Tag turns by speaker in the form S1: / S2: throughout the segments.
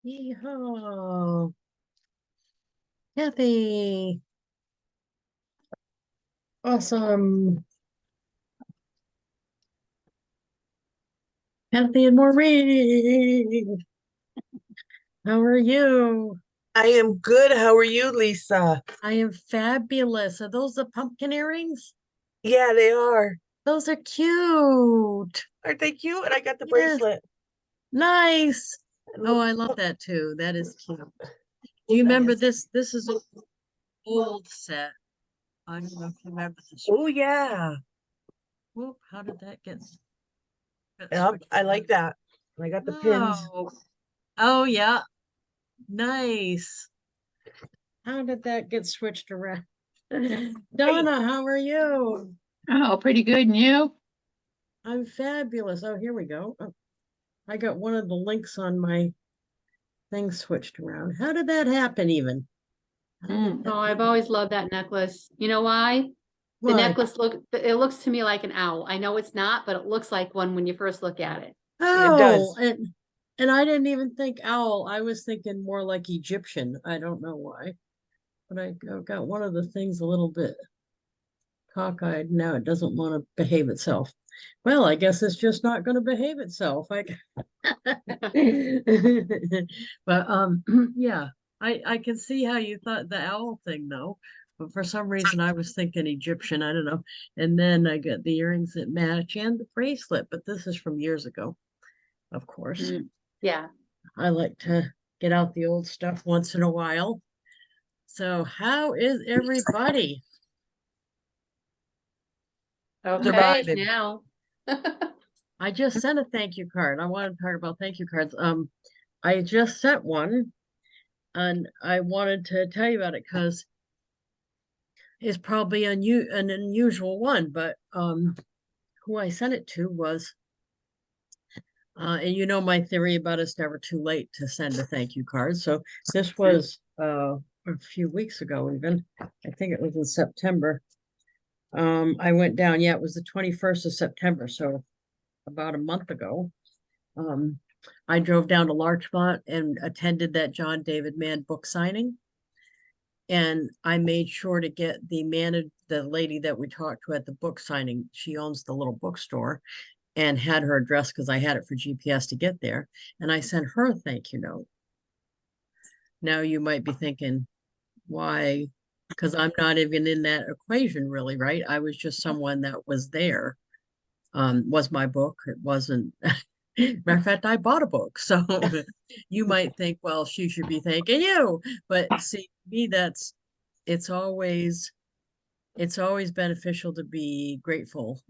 S1: Yeehaw. Kathy. Awesome. Kathy and Maureen. How are you?
S2: I am good. How are you, Lisa?
S1: I am fabulous. Are those the pumpkin earrings?
S2: Yeah, they are.
S1: Those are cute.
S2: Aren't they cute? And I got the
S1: Yes,
S2: bracelet.
S1: nice. Oh,
S2: And
S1: I love that too. That is cute. Do you
S2: look,
S1: remember this? This is an old set. I don't know if you remember this.
S2: oh yeah.
S1: Whoop, how did that get
S2: Yep,
S1: switched
S2: I like
S1: around?
S2: that. I got the pins.
S1: Oh, oh yeah, nice. How did that get switched around?
S2: Hey,
S1: Donna, how are you?
S3: Oh, pretty good. And you?
S1: I'm fabulous. Oh, here we go. Oh, I got one of the links on my thing switched around. How did that happen even? How did that
S3: Oh, I've
S1: even?
S3: always loved that necklace. You know why? The
S1: Why?
S3: necklace it looks to me like an owl. I know it's not, but it looks like one when you first look at it.
S2: it
S1: Oh,
S2: does.
S1: and I didn't even think owl. I was thinking more like Egyptian. I don't know why, but I got one of the things a little bit cockeyed. Now it doesn't want to behave itself. Well, I guess it's just not going to behave itself. But yeah, I can see how you thought the owl thing though. But for some reason I was thinking Egyptian, I don't know. And then I got the earrings that match and the bracelet, but this is from years ago, of course.
S3: Mm, yeah.
S1: I like to get out the old stuff once in a while. So how is everybody?
S3: Okay,
S2: Surviving.
S3: now.
S1: I just sent a thank you card. I wanted to talk about thank you cards. I just sent one and I wanted to tell you about it because it's probably an unusual one, but who I sent it to was and you know my theory about it's never too late to send a thank you card. So this was a few weeks ago even. I think it was in September. I went down, yeah, it was the 21st of September, so about a month ago. Um, I drove down to Larchmont and attended that John David Mann book signing. And I made sure to get the lady that we talked to at the book signing. She owns the little bookstore and had her address because I had it for GPS to get there. And I sent her a thank you note. Now you might be thinking, why? Because I'm not even in that equation really, right? I was just someone that was there. Was my book. It wasn't. Matter of fact, I bought a book. So you might think, well, she should be thanking you. But see, me, it's always it's always beneficial to be grateful.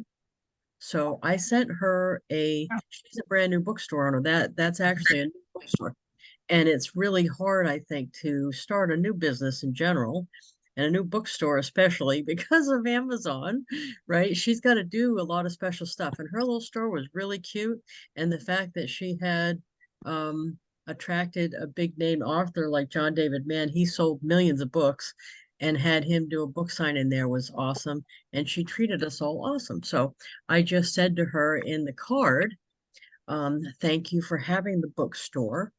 S1: So I sent her she's a brand new bookstore owner. That's actually a new bookstore. And it's really hard, I think, to start a new business in general and a new bookstore, especially because of Amazon, right? She's got to do a lot of special stuff. And her little store was really cute. And the fact that she had attracted a big name author like John David Mann, he sold millions of books and had him do a book signing there was awesome. And she treated us all awesome. So I just said to her in the card, thank you for having the bookstore.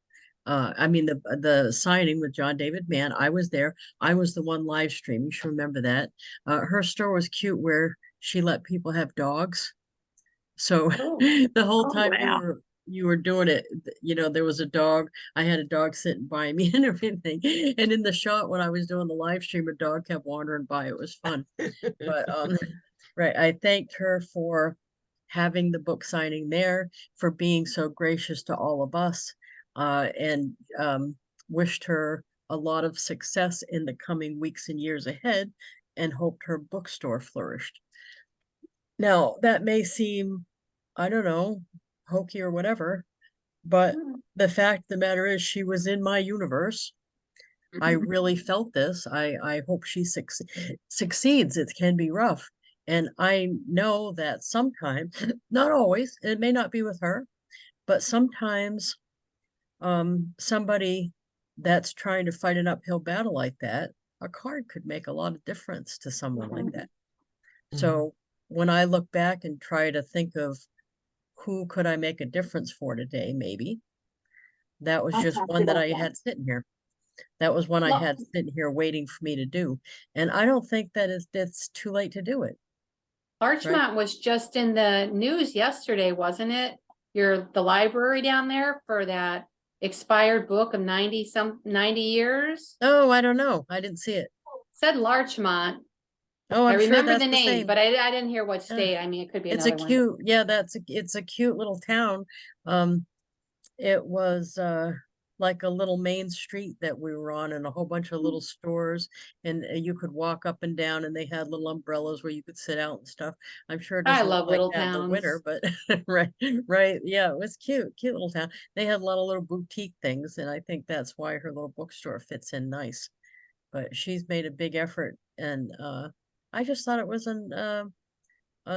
S1: I mean the signing with John David Mann. I was there. I was the one live stream. You should remember that. Her store was cute where she let people have dogs. So
S3: Oh,
S1: the whole
S3: oh,
S1: time
S3: wow.
S1: you were doing it, there was a dog. I had a dog sitting by me and everything. And in the shot when I was doing the live stream, a dog kept wandering by. It was fun. But right, I thanked her for having the book signing there, for being so gracious to all of us, and wished her a lot of success in the coming weeks and years ahead, and hoped her bookstore flourished. Now, that may seem, I don't know, hokey or whatever, but the fact of the matter is she was in my universe. I really felt this. I hope she succeeds. It can be rough. And I know that sometimes, not always, it may not be with her, but sometimes somebody that's trying to fight an uphill battle like that, a card could make a lot of difference to someone like that. So when I look back and try to think of who could I make a difference for today, maybe That was
S4: I'll
S1: just
S4: talk to
S1: one that
S4: about
S1: I
S4: that.
S1: had sitting here. That was one I
S3: Well-
S1: had sitting here waiting for me to do. And I don't think that it's too late to do it.
S3: Larchmont was just in the news yesterday, wasn't it? The library down there for that expired book of 90 years?
S1: Oh, I don't know. I didn't see it.
S3: Said Larchmont.
S1: Oh,
S3: I
S1: I'm sure
S3: remember
S1: that's
S3: the
S1: the
S3: name,
S1: same.
S3: but I didn't hear what state. I mean, it could be
S1: It's a
S3: another one.
S1: cute, yeah, it's a cute little town. It was like a little main street that we were on and a whole bunch of little stores, and you could walk up and down, and they had little umbrellas where you could sit out and stuff. I'm sure it
S3: I
S1: doesn't look
S3: love
S1: like
S3: little
S1: that in the winter,
S3: towns.
S1: but right, yeah, it was cute little town. They had a lot of little boutique things, and I think that's why her little bookstore fits in nice. But she's made a big effort, and I just thought it was a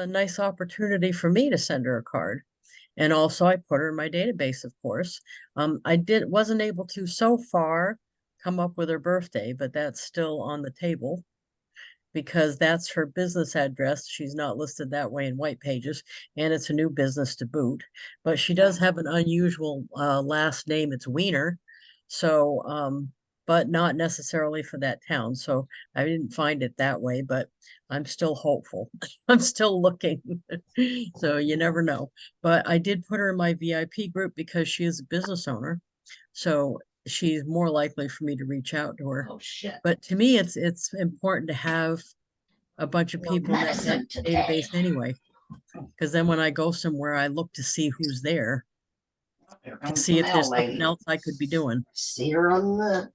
S1: nice opportunity for me to send her a card. And also I put her in my database, of course. Wasn't able to so far come up with her birthday, but that's still on the table because that's her business address. She's not listed that way in White Pages, and it's a new business to boot. But she does have an unusual last name. It's Wiener. So, but not necessarily for that town. So I didn't find it that way, but I'm still hopeful. I'm still looking. So you never know. But I did put her in my VIP group because she is a business owner. So she's more likely for me to reach out to her.
S4: Oh, shit.
S1: But to me, it's important to have a bunch of people in that
S4: medicine today.
S1: database anyway. Because then when I go somewhere, I look to see who's there,
S4: Here
S1: to
S4: comes
S1: see
S4: the
S1: if there's
S4: mail
S1: something
S4: lady.
S1: else I could be doing.
S4: See her on the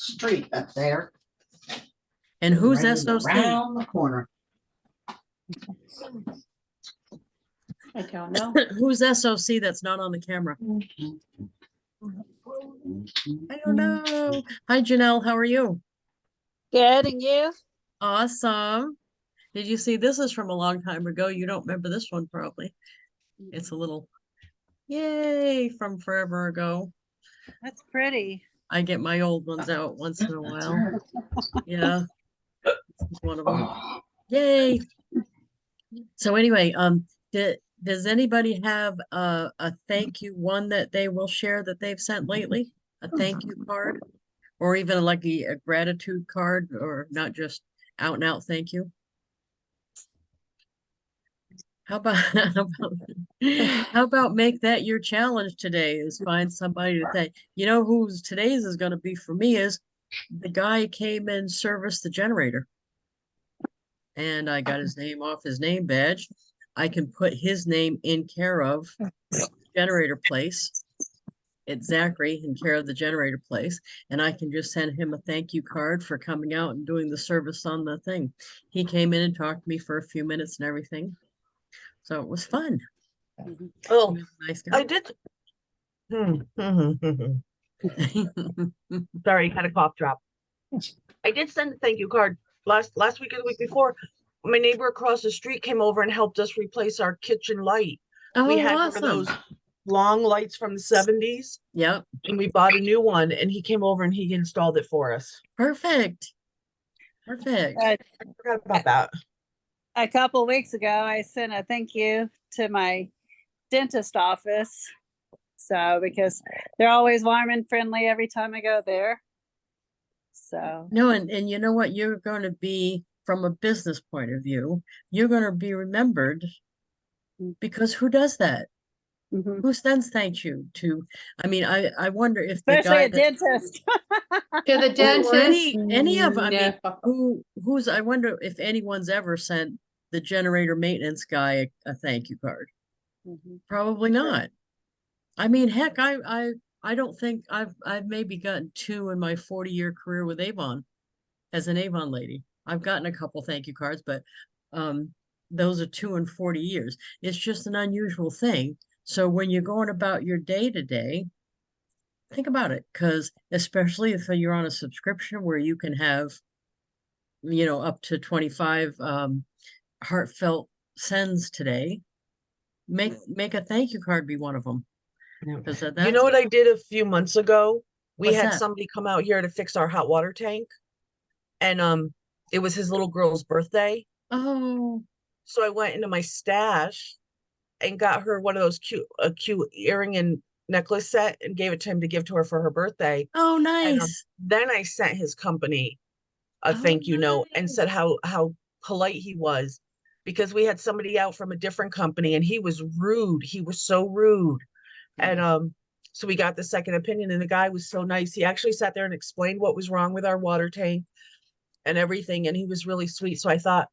S4: street up there.
S1: And who's
S4: Running
S1: SOC?
S4: around the corner.
S3: I don't know.
S1: Who's SOC that's not on the camera? I don't know. Hi, Janelle. How are you?
S5: Good, and you?
S1: Awesome. Did you see this is from a long time ago? You don't remember this one probably. It's a little yay from forever ago.
S5: That's pretty.
S1: I get my old ones out once in a
S4: That's
S1: while.
S4: her.
S1: Yeah, this is one of them. Yay. So anyway, does anybody have a thank you one that they will share that they've sent lately? A thank you card? Or even like a gratitude card, or not just out and out thank you? How about how about make that your challenge today is find somebody to thank. You know who's today's is gonna be for me is the guy came and serviced the generator. And I got his name off his name badge. I can put his name in care of generator place. It's Zachary in care of the generator place. And I can just send him a thank you card for coming out and doing the service on the thing. He came in and talked to me for a few minutes and everything. So it was fun. He
S2: Oh,
S1: was a nice
S2: I
S1: guy.
S2: did. Sorry, had a cough drop. I did send a thank you card last week or the week before. My neighbor across the street came over and helped us replace our kitchen light. We
S1: Oh,
S2: had one of
S1: awesome.
S2: those long lights from the 70s,
S1: Yep,
S2: and we bought a new one, and he came over and he installed it for us.
S1: perfect. Perfect.
S5: Uh,
S2: I forgot about that.
S5: a couple weeks ago, I sent a thank you to my dentist office. So, because they're always warm and friendly every time I go there. So,
S1: No, and you know what? You're going to be, from a business point of view, you're going to be remembered because who does that?
S5: mhm.
S1: Who sends thank you to? I mean, I wonder if the
S5: Especially
S1: guy
S5: a
S1: that,
S5: dentist.
S3: To the
S1: or
S3: dentist.
S1: any of, I mean,
S3: No.
S1: who's, I wonder if anyone's ever sent the generator maintenance guy a thank you card.
S5: Mhm.
S1: Probably not. I mean, heck, I don't think I've maybe gotten two in my 40-year career with Avon as an Avon lady. I've gotten a couple thank you cards, but those are 2 in 40 years. It's just an unusual thing. So when you're going about your day to day, think about it, because especially if you're on a subscription where you can have, up to 25 heartfelt sends today, make a thank you card be one of them. Because
S2: You know what I did a few months ago? We
S1: What's
S2: had
S1: that?
S2: somebody come out here to fix our hot water tank, and it was his little girl's birthday.
S1: Oh,
S2: So I went into my stash and got her one of those cute earring and necklace set and gave it to him to give to her for her birthday.
S1: Oh,
S2: And
S1: nice.
S2: then I sent his company a
S1: Oh,
S2: thank you note and
S1: nice.
S2: said how polite he was, because we had somebody out from a different company and he was rude. He was so rude. And so we got the second opinion, and the guy was so nice. He actually sat there and explained what was wrong with our water tank and everything, and he was really sweet. So I thought,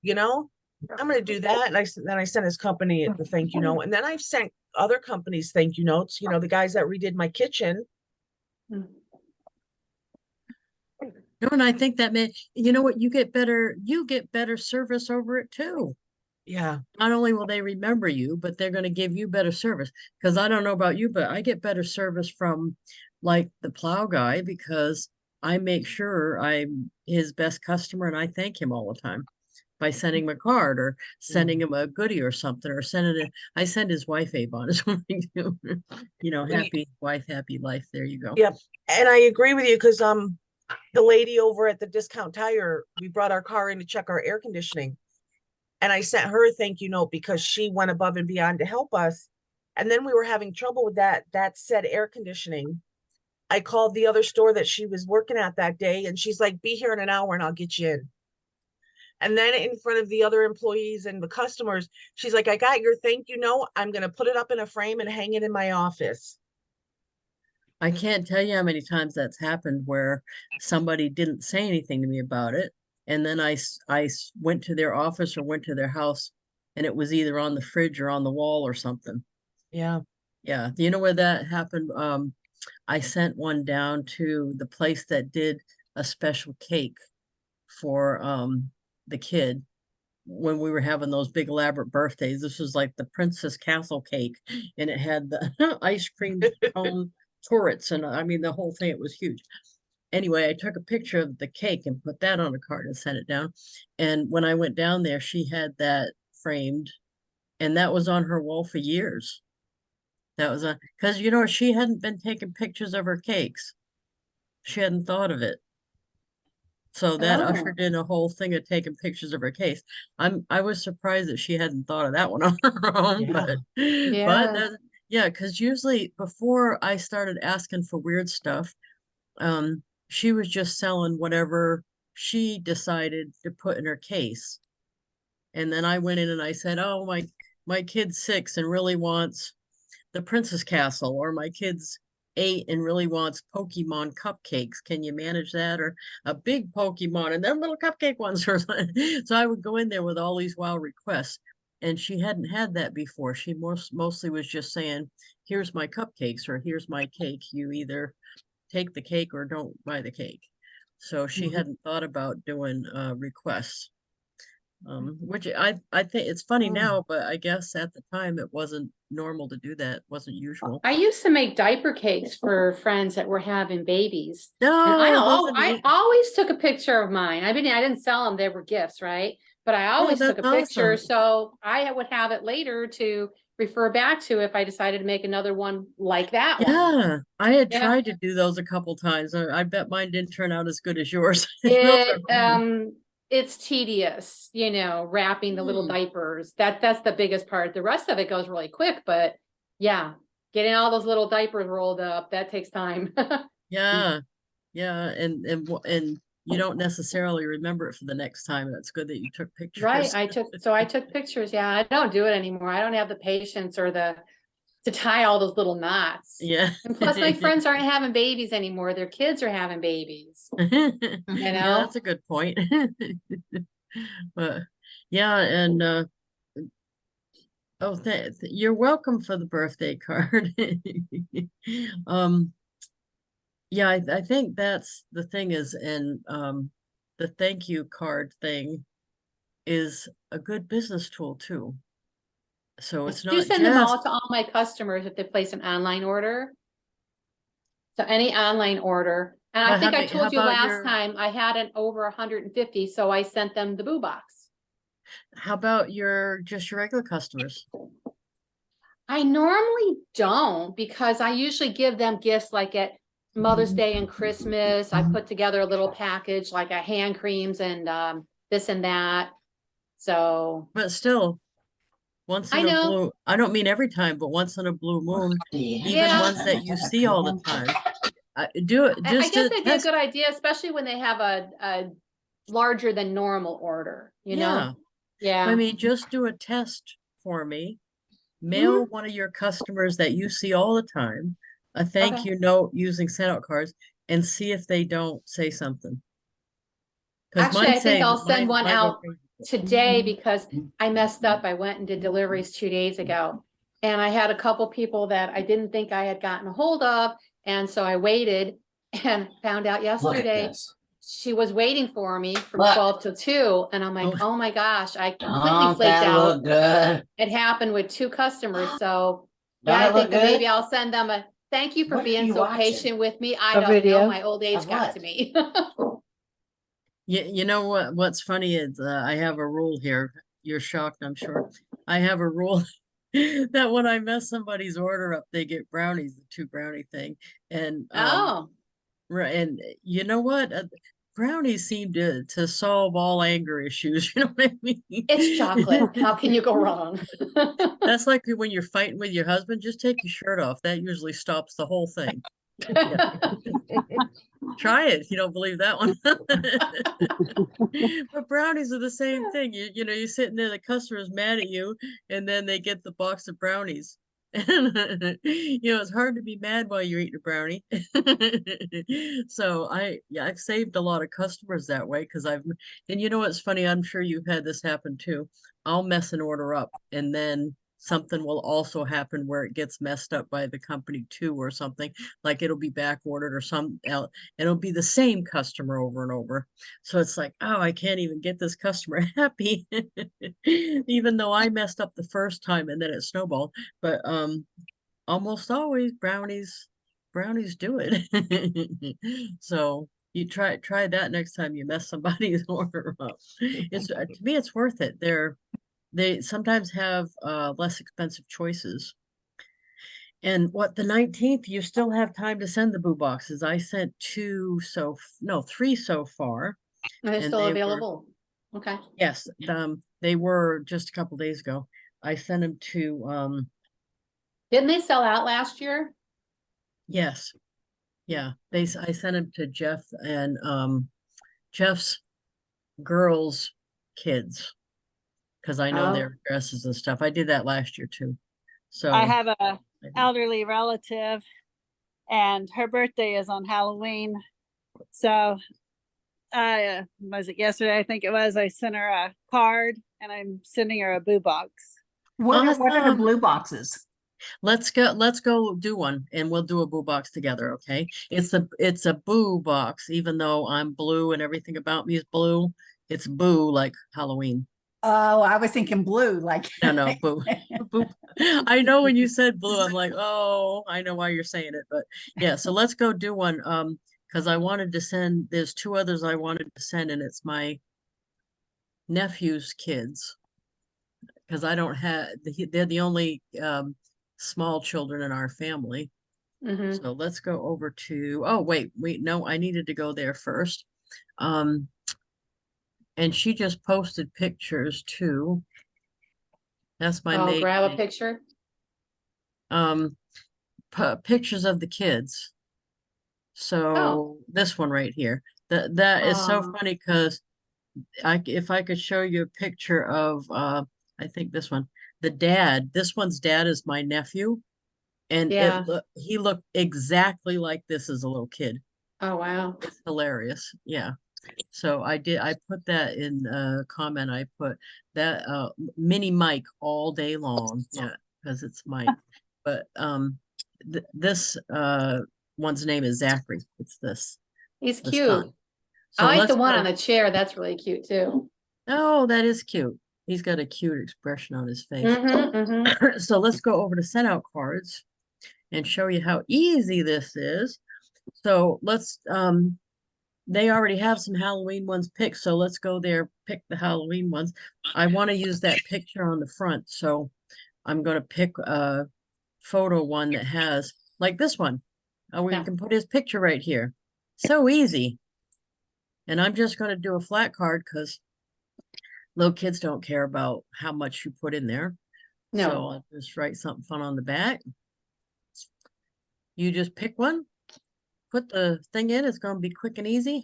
S2: you know, I'm going to do that. And then I sent his company the thank you note, and then I've sent other companies thank you notes. You know, the guys that redid my kitchen.
S1: No, and I think that you know what, you get better service over it too.
S2: Yeah.
S1: Not only will they remember you, but they're going to give you better service. Because I don't know about you, but I get better service from like the plow guy, because I make sure I'm his best customer and I thank him all the time by sending him a card or sending him a goodie or something, or I send his wife a bonus when I do. You know, happy wife, happy life. There you go.
S2: Yep. And I agree with you, because the lady over at the Discount Tire, we brought our car in to check our air conditioning. And I sent her a thank you note because she went above and beyond to help us. And then we were having trouble with that said air conditioning. I called the other store that she was working at that day, and she's like, be here in an hour and I'll get you in. And then in front of the other employees and the customers, she's like, I got your thank you note. I'm going to put it up in a frame and hang it in my office.
S1: I can't tell you how many times that's happened where somebody didn't say anything to me about it. And then I went to their office or went to their house, and it was either on the fridge or on the wall or something.
S2: Yeah.
S1: Yeah. You know where that happened? I sent one down to the place that did a special cake for the kid when we were having those big elaborate birthdays. This was like the Princess Castle cake, and it had the ice cream cone turrets, and I mean the whole thing. It was huge. Anyway, I took a picture of the cake and put that on a card and sent it down. And when I went down there, she had that framed, and that was on her wall for years. That was because you know she hadn't been taking pictures of her cakes. She hadn't thought of it. So that
S3: Oh.
S1: ushered in a whole thing of taking pictures of her case. I was surprised that she hadn't thought of that one on her own,
S2: Yeah.
S1: but
S3: Yeah.
S1: yeah, because usually before I started asking for weird stuff, she was just selling whatever she decided to put in her case. And then I went in and I said, oh, my kid's 6 and really wants the Princess Castle, or my kid's 8 and really wants Pokemon cupcakes. Can you manage that? Or a big Pokemon and then little cupcake ones. So I would go in there with all these wild requests. And she hadn't had that before. She mostly was just saying, here's my cupcakes or here's my cake. You either take the cake or don't buy the cake. So she hadn't thought about doing requests. Which I think it's funny now, but I guess at the time it wasn't normal to do that. Wasn't usual.
S3: I used to make diaper cakes for friends that were having babies.
S1: No,
S3: And
S1: those are
S3: I
S1: neat.
S3: always took a picture of mine. I didn't sell them, they were gifts, right? But I always took a
S1: that's
S3: picture,
S1: awesome.
S3: so I would have it later to refer back to if I decided to make another one like that one.
S1: Yeah, I had
S3: Yeah.
S1: tried to do those a couple times. I bet mine didn't turn out as good as yours. Those are cool.
S3: It's tedious, wrapping the little diapers. That's the biggest part. The rest of it goes really quick, but yeah, getting all those little diapers rolled up, that takes time.
S1: Yeah, yeah, and you don't necessarily remember it for the next time. That's good that you took pictures.
S3: Right, I took pictures. Yeah, I don't do it anymore. I don't have the patience or to tie all those little knots.
S1: Yeah.
S3: And plus my friends aren't having babies anymore. Their kids are having babies.
S1: Yeah,
S3: know?
S1: that's a good point. But yeah, and oh, you're welcome for the birthday card. Yeah, I think that's the thing is, and the thank you card thing is a good business tool too. So
S3: I
S1: it's
S3: do
S1: not
S3: send them all
S1: just
S3: to all my customers if they place an online order. So any online order. And I
S1: But
S3: think
S1: how
S3: I
S1: about-
S3: told you
S1: how about
S3: last time I had an over 150, so I sent them the boo box.
S1: how about just your regular customers?
S3: I normally don't because I usually give them gifts like at Mother's Day and Christmas. I put together a little package like a hand creams and this and that. So
S1: But still, Once
S3: I
S1: in a
S3: know.
S1: blue, I don't mean every time, but once in a blue moon, even
S3: Yeah.
S1: ones that you see all the time. Do it
S3: I
S1: just
S3: guess
S1: to
S3: it'd be a
S1: test.
S3: good idea, especially when they have a larger than normal order, you
S1: Yeah.
S3: know? Yeah.
S1: I mean, just do a test for me. Mail one of your customers that you see all the time a thank
S3: Okay.
S1: you note using send out cards and see if they don't say something. Because
S3: Actually, I think I'll send
S1: mine
S3: one
S1: go
S3: out
S1: crazy.
S3: today because I messed up. I went and did deliveries 2 days ago. And I had a couple people that I didn't think I had gotten a hold of. And so I waited and found out
S4: Look at
S3: yesterday
S4: this.
S3: she was waiting for me from
S4: Look.
S3: 12 till 2. And I'm like,
S1: Oh.
S3: oh my gosh, I completely
S4: Don't
S3: flaked
S4: that
S3: out.
S4: look good?
S3: It happened with 2 customers. So yeah,
S4: Don't
S3: I
S4: it look
S3: think that maybe
S4: good?
S3: I'll send them a thank you for
S4: What are
S3: being
S4: you
S3: so
S4: watching?
S3: patient with me. I
S5: A
S3: don't know.
S5: video?
S3: My old age
S4: Of
S3: got
S4: what?
S3: to me.
S1: You know what's funny is I have a rule here. You're shocked, I'm sure. I have a rule that when I mess somebody's order up, they get brownies, the 2 brownie thing. And
S3: Oh,
S1: right, and you know what? Brownies seem to solve all anger issues. You know what I mean?
S3: it's chocolate. How can you go wrong?
S1: That's like when you're fighting with your husband, just take your shirt off. That usually stops the whole thing. Try it if you don't believe that one. But brownies are the same thing. You know, you're sitting there, the customer's mad at you, and then they get the box of brownies. And you know, it's hard to be mad while you're eating a brownie. So I've saved a lot of customers that way because and you know what's funny? I'm sure you've had this happen too. I'll mess an order up and then something will also happen where it gets messed up by the company too or something, like it'll be back ordered or some else. It'll be the same customer over and over. So it's like, oh, I can't even get this customer happy, even though I messed up the first time and then it snowballed. But almost always brownies do it. So you try that next time you mess somebody's order up. It's to me, it's worth it. They sometimes have less expensive choices. And what, the 19th, you still have time to send the boo boxes. I sent 2 no, 3 so far.
S3: Are they
S1: And
S3: still
S1: they were,
S3: available? Okay.
S1: yes, they were just a couple days ago. I sent them to
S3: Didn't they sell out last year?
S1: yes. Yeah, I sent them to Jeff and Jeff's girls' kids because I know
S3: Oh,
S1: their dresses and stuff. I did that last year too. So
S5: I have a
S1: I did.
S5: elderly relative and her birthday is on Halloween. So I was it yesterday? I think it was. I sent her a card and I'm sending her a boo box.
S6: What are the
S1: Awesome.
S6: blue boxes?
S1: Let's go do one and we'll do a boo box together, okay? It's a boo box, even though I'm blue and everything about me is blue. It's boo like Halloween.
S6: Oh, I was thinking blue, like
S1: No, boo. Boo. I know when you said blue, I'm like, oh, I know why you're saying it, but yeah, so let's go do one. Because I wanted to send, there's 2 others I wanted to send, and it's my nephew's kids. Because I don't have, they're the only small children in our family.
S3: mhm.
S1: So let's go over to, oh, wait, no, I needed to go there first. And she just posted pictures too. That's my
S3: Oh,
S1: maid.
S3: grab a picture.
S1: Pictures of the kids. So this one right here, that is so
S3: Oh,
S1: funny because if I could show you a picture of I think this one, this one's dad is my nephew, and
S3: yeah.
S1: he looked exactly like this as a little kid.
S3: Oh, wow.
S1: It's hilarious. Yeah. So I put that in comment. I put that mini Mike all day long. Yeah, because it's Mike. But this one's name is Zachary. It's
S3: He's
S1: the
S3: cute.
S1: son.
S3: I
S1: So
S3: like
S1: let's
S3: the one
S1: go.
S3: on the chair. That's really cute too.
S1: Oh, that is cute. He's got a cute expression on his face.
S3: Mm-hmm.
S1: So let's go over to SendOutCards and show you how easy this is. So let's they already have some Halloween ones picked, so let's go there, pick the Halloween ones. I want to use that picture on the front, so I'm going to pick a photo one that has, like this one. We
S3: Yeah.
S1: can put his picture right here. So easy. And I'm just going to do a flat card because little kids don't care about how much you put in there. So
S3: No,
S1: I'll just write something fun on the back. You just pick one, put the thing in, it's gonna be quick and easy.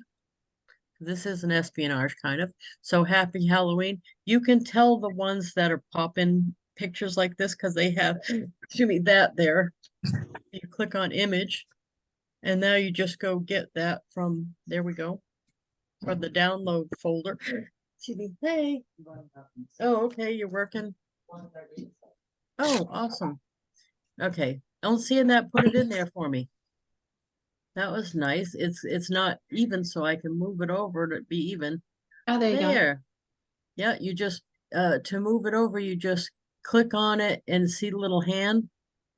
S1: This is an espionage kind of. So happy Halloween. You can tell the ones that are popping pictures like this because they have, excuse me, that there. You click on image, and now you just go get that from, there we go, from the download folder. Excuse me, hey. Oh, okay, you're working. Oh, awesome. Okay, I'm seeing that, put it in there for me. That was nice. It's not even, so I can move it over to be even.
S3: oh, there you go.
S1: There. Yeah, you just to move it over, you just click on it and see the little hand,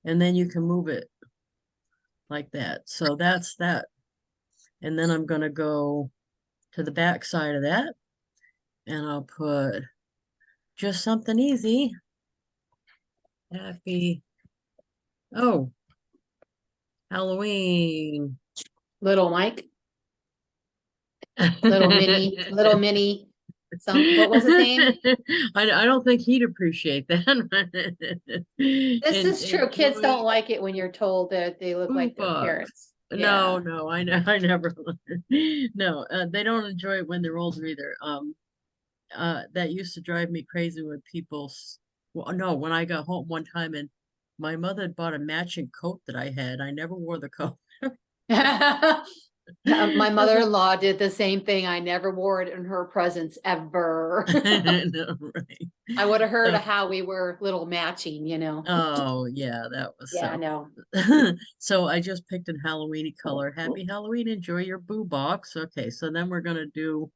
S1: and then you can move it like that. So that's that. And then I'm gonna go to the back side of that, and I'll put just something easy. Happy, oh, Halloween.
S3: Little Mike, little mini, what was his name?
S1: I don't think he'd appreciate that.
S3: This is true. Kids don't
S1: Enjoy
S3: like it when you're told that they look like their
S1: Boombox.
S3: parents.
S1: No,
S3: Yeah.
S1: no, I know, I never. No, they don't enjoy it when they're older either. That used to drive me crazy when well, no, when I got home one time and my mother had bought a matching coat that I had. I never wore the coat.
S3: My mother-in-law did the same thing. I never wore it in her presence ever.
S1: No, right.
S3: I would have heard
S1: So-
S3: of how we were little matching, you know.
S1: Oh, yeah, that was
S3: Yeah, I
S1: so.
S3: know.
S1: So I just picked a Halloweeny color. Happy Halloween, enjoy your boo box. Okay, so then we're gonna do,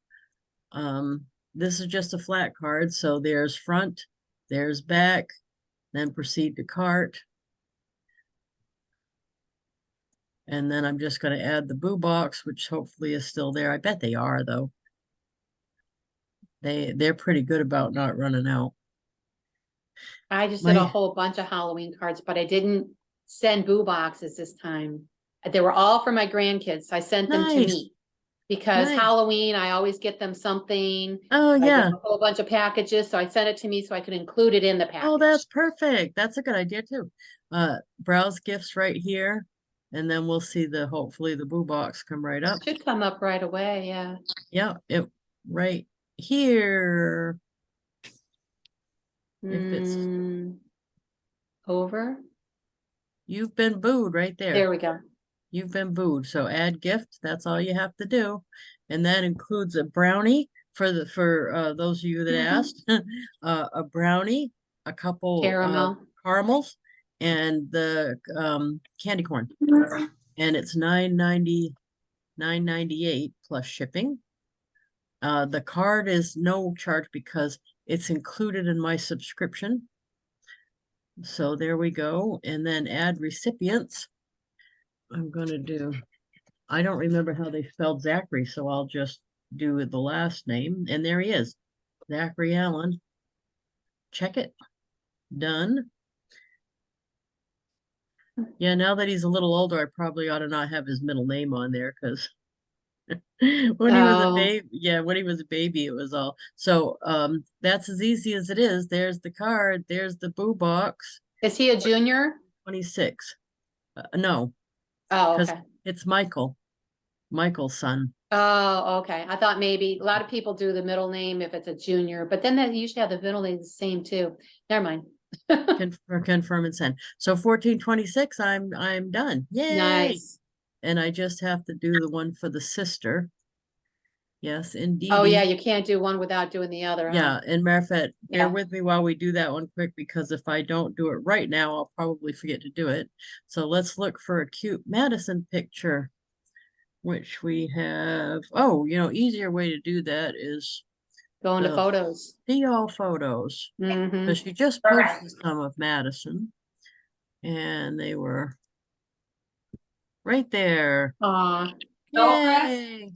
S1: this is just a flat card. So there's front, there's back, then proceed to cart. And then I'm just gonna add the boo box, which hopefully is still there. I bet they are though. They're pretty good about not running out.
S3: I just did a
S1: My-
S3: whole bunch of Halloween cards, but I didn't send boo boxes this time. They were all for my grandkids. So I sent them to
S1: Nice.
S3: me. Because
S1: Nice.
S3: Halloween, I always get them something.
S1: Oh,
S3: I get
S1: yeah.
S3: a whole bunch of packages, so I sent it to me so I could include it in the package.
S1: Oh, that's perfect. That's a good idea too. Browse gifts right here. And then we'll see hopefully the boo box come right up.
S3: Should come up right away, yeah.
S1: Yeah, right here. If it's,
S3: Over,
S1: you've been booed right
S3: there
S1: there.
S3: we go.
S1: You've been booed. So add gift, that's all you have to do. And that includes a brownie for those of you that
S3: Mhm.
S1: asked. A brownie, a couple
S3: Caramel.
S1: caramels, and the candy corn. And it's $9.98 plus shipping. The card is no charge because it's included in my subscription. So there we go. And then add recipients. I'm gonna do, I don't remember how they spelled Zachary, so I'll just do the last name. And there he is, Zachary Allen. Check it. Done. Yeah, now that he's a little older, I probably ought to not have his middle name on there because when he was a
S3: Oh.
S1: baby, yeah, when he was a baby, it was all. So that's as easy as it is. There's the card, there's the boo box.
S3: Is he a junior?
S1: 26. No,
S3: Oh,
S1: because
S3: okay.
S1: it's Michael's son.
S3: Oh, okay. I thought maybe a lot of people do the middle name if it's a junior, but then they usually have the middle name the same too. Never mind.
S1: Confirm and send. So 1426, I'm done. Yay!
S3: Nice.
S1: And I just have to do the one for the sister. Yes, indeed.
S3: Oh, yeah, you can't do one without doing the other, huh?
S1: Yeah, and matter of fact, bear
S3: Yeah.
S1: with me while we do that one quick, because if I don't do it right now, I'll probably forget to do it. So let's look for a cute Madison picture, which we have. Oh, easier way to do that is
S3: Go into
S1: the
S3: photos.
S1: see all photos.
S3: Mm-hmm.
S1: So she just posted some of Madison, and they were right there.
S3: Aw.
S1: Yay!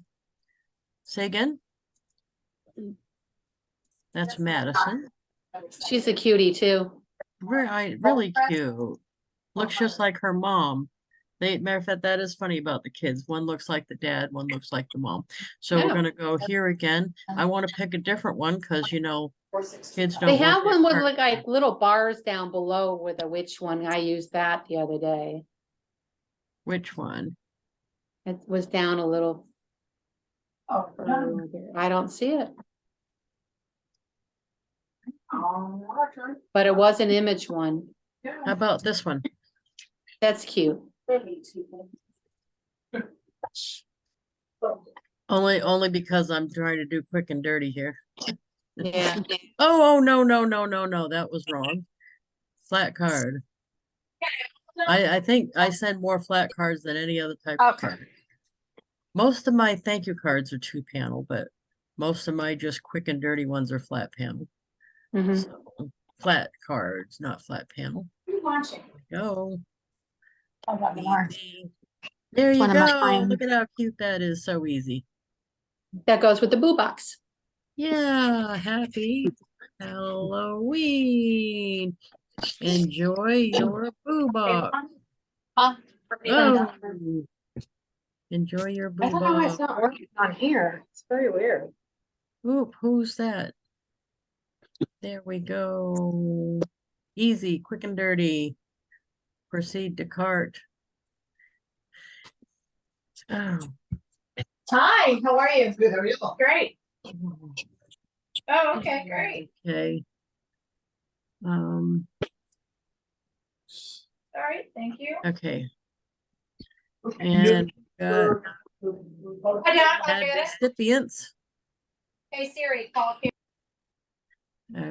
S1: Say again? That's Madison.
S3: She's a cutie too.
S1: Really cute. Looks just like her mom. Matter of fact, that is funny about the kids. One looks like the dad, one looks like the mom. So we're
S3: Oh.
S1: gonna go here again. I want to pick a different one because Kids don't
S3: They
S1: want
S3: have
S1: that
S3: one with
S1: card.
S3: like little bars down below with a which one. I used that the other day.
S1: Which one?
S3: It was down a little further. I don't see it, but it was an image one.
S1: How about this one?
S3: That's cute.
S1: Only because I'm trying to do quick and dirty here.
S3: Yeah.
S1: Oh, no, that was wrong. Flat card. I think I send more flat cards than any other type of
S6: Okay.
S1: card. Most of my thank you cards are 2-panel, but most of my just quick and dirty ones are flat panel.
S3: Mhm.
S1: So, flat cards, not flat panel. Go. Easy. There you
S3: One of my
S1: go. Look
S3: friends.
S1: at how cute that is. So easy.
S3: That goes with the boo box.
S1: Yeah, happy Halloween. Enjoy your boo box.
S3: Huh?
S1: Oh, enjoy your boo box.
S3: not working on here. It's very weird.
S1: Oop, who's that? There we go. Easy, quick and dirty. Proceed to cart. Oh.
S7: Hi, how are you?
S4: Good, how are you?
S7: Great. Oh, okay, great.
S1: Okay.
S7: All right, thank you.
S1: Okay. And got
S7: Hi, Dad, I'll get it.
S1: recipients.
S7: Hey Siri, call here.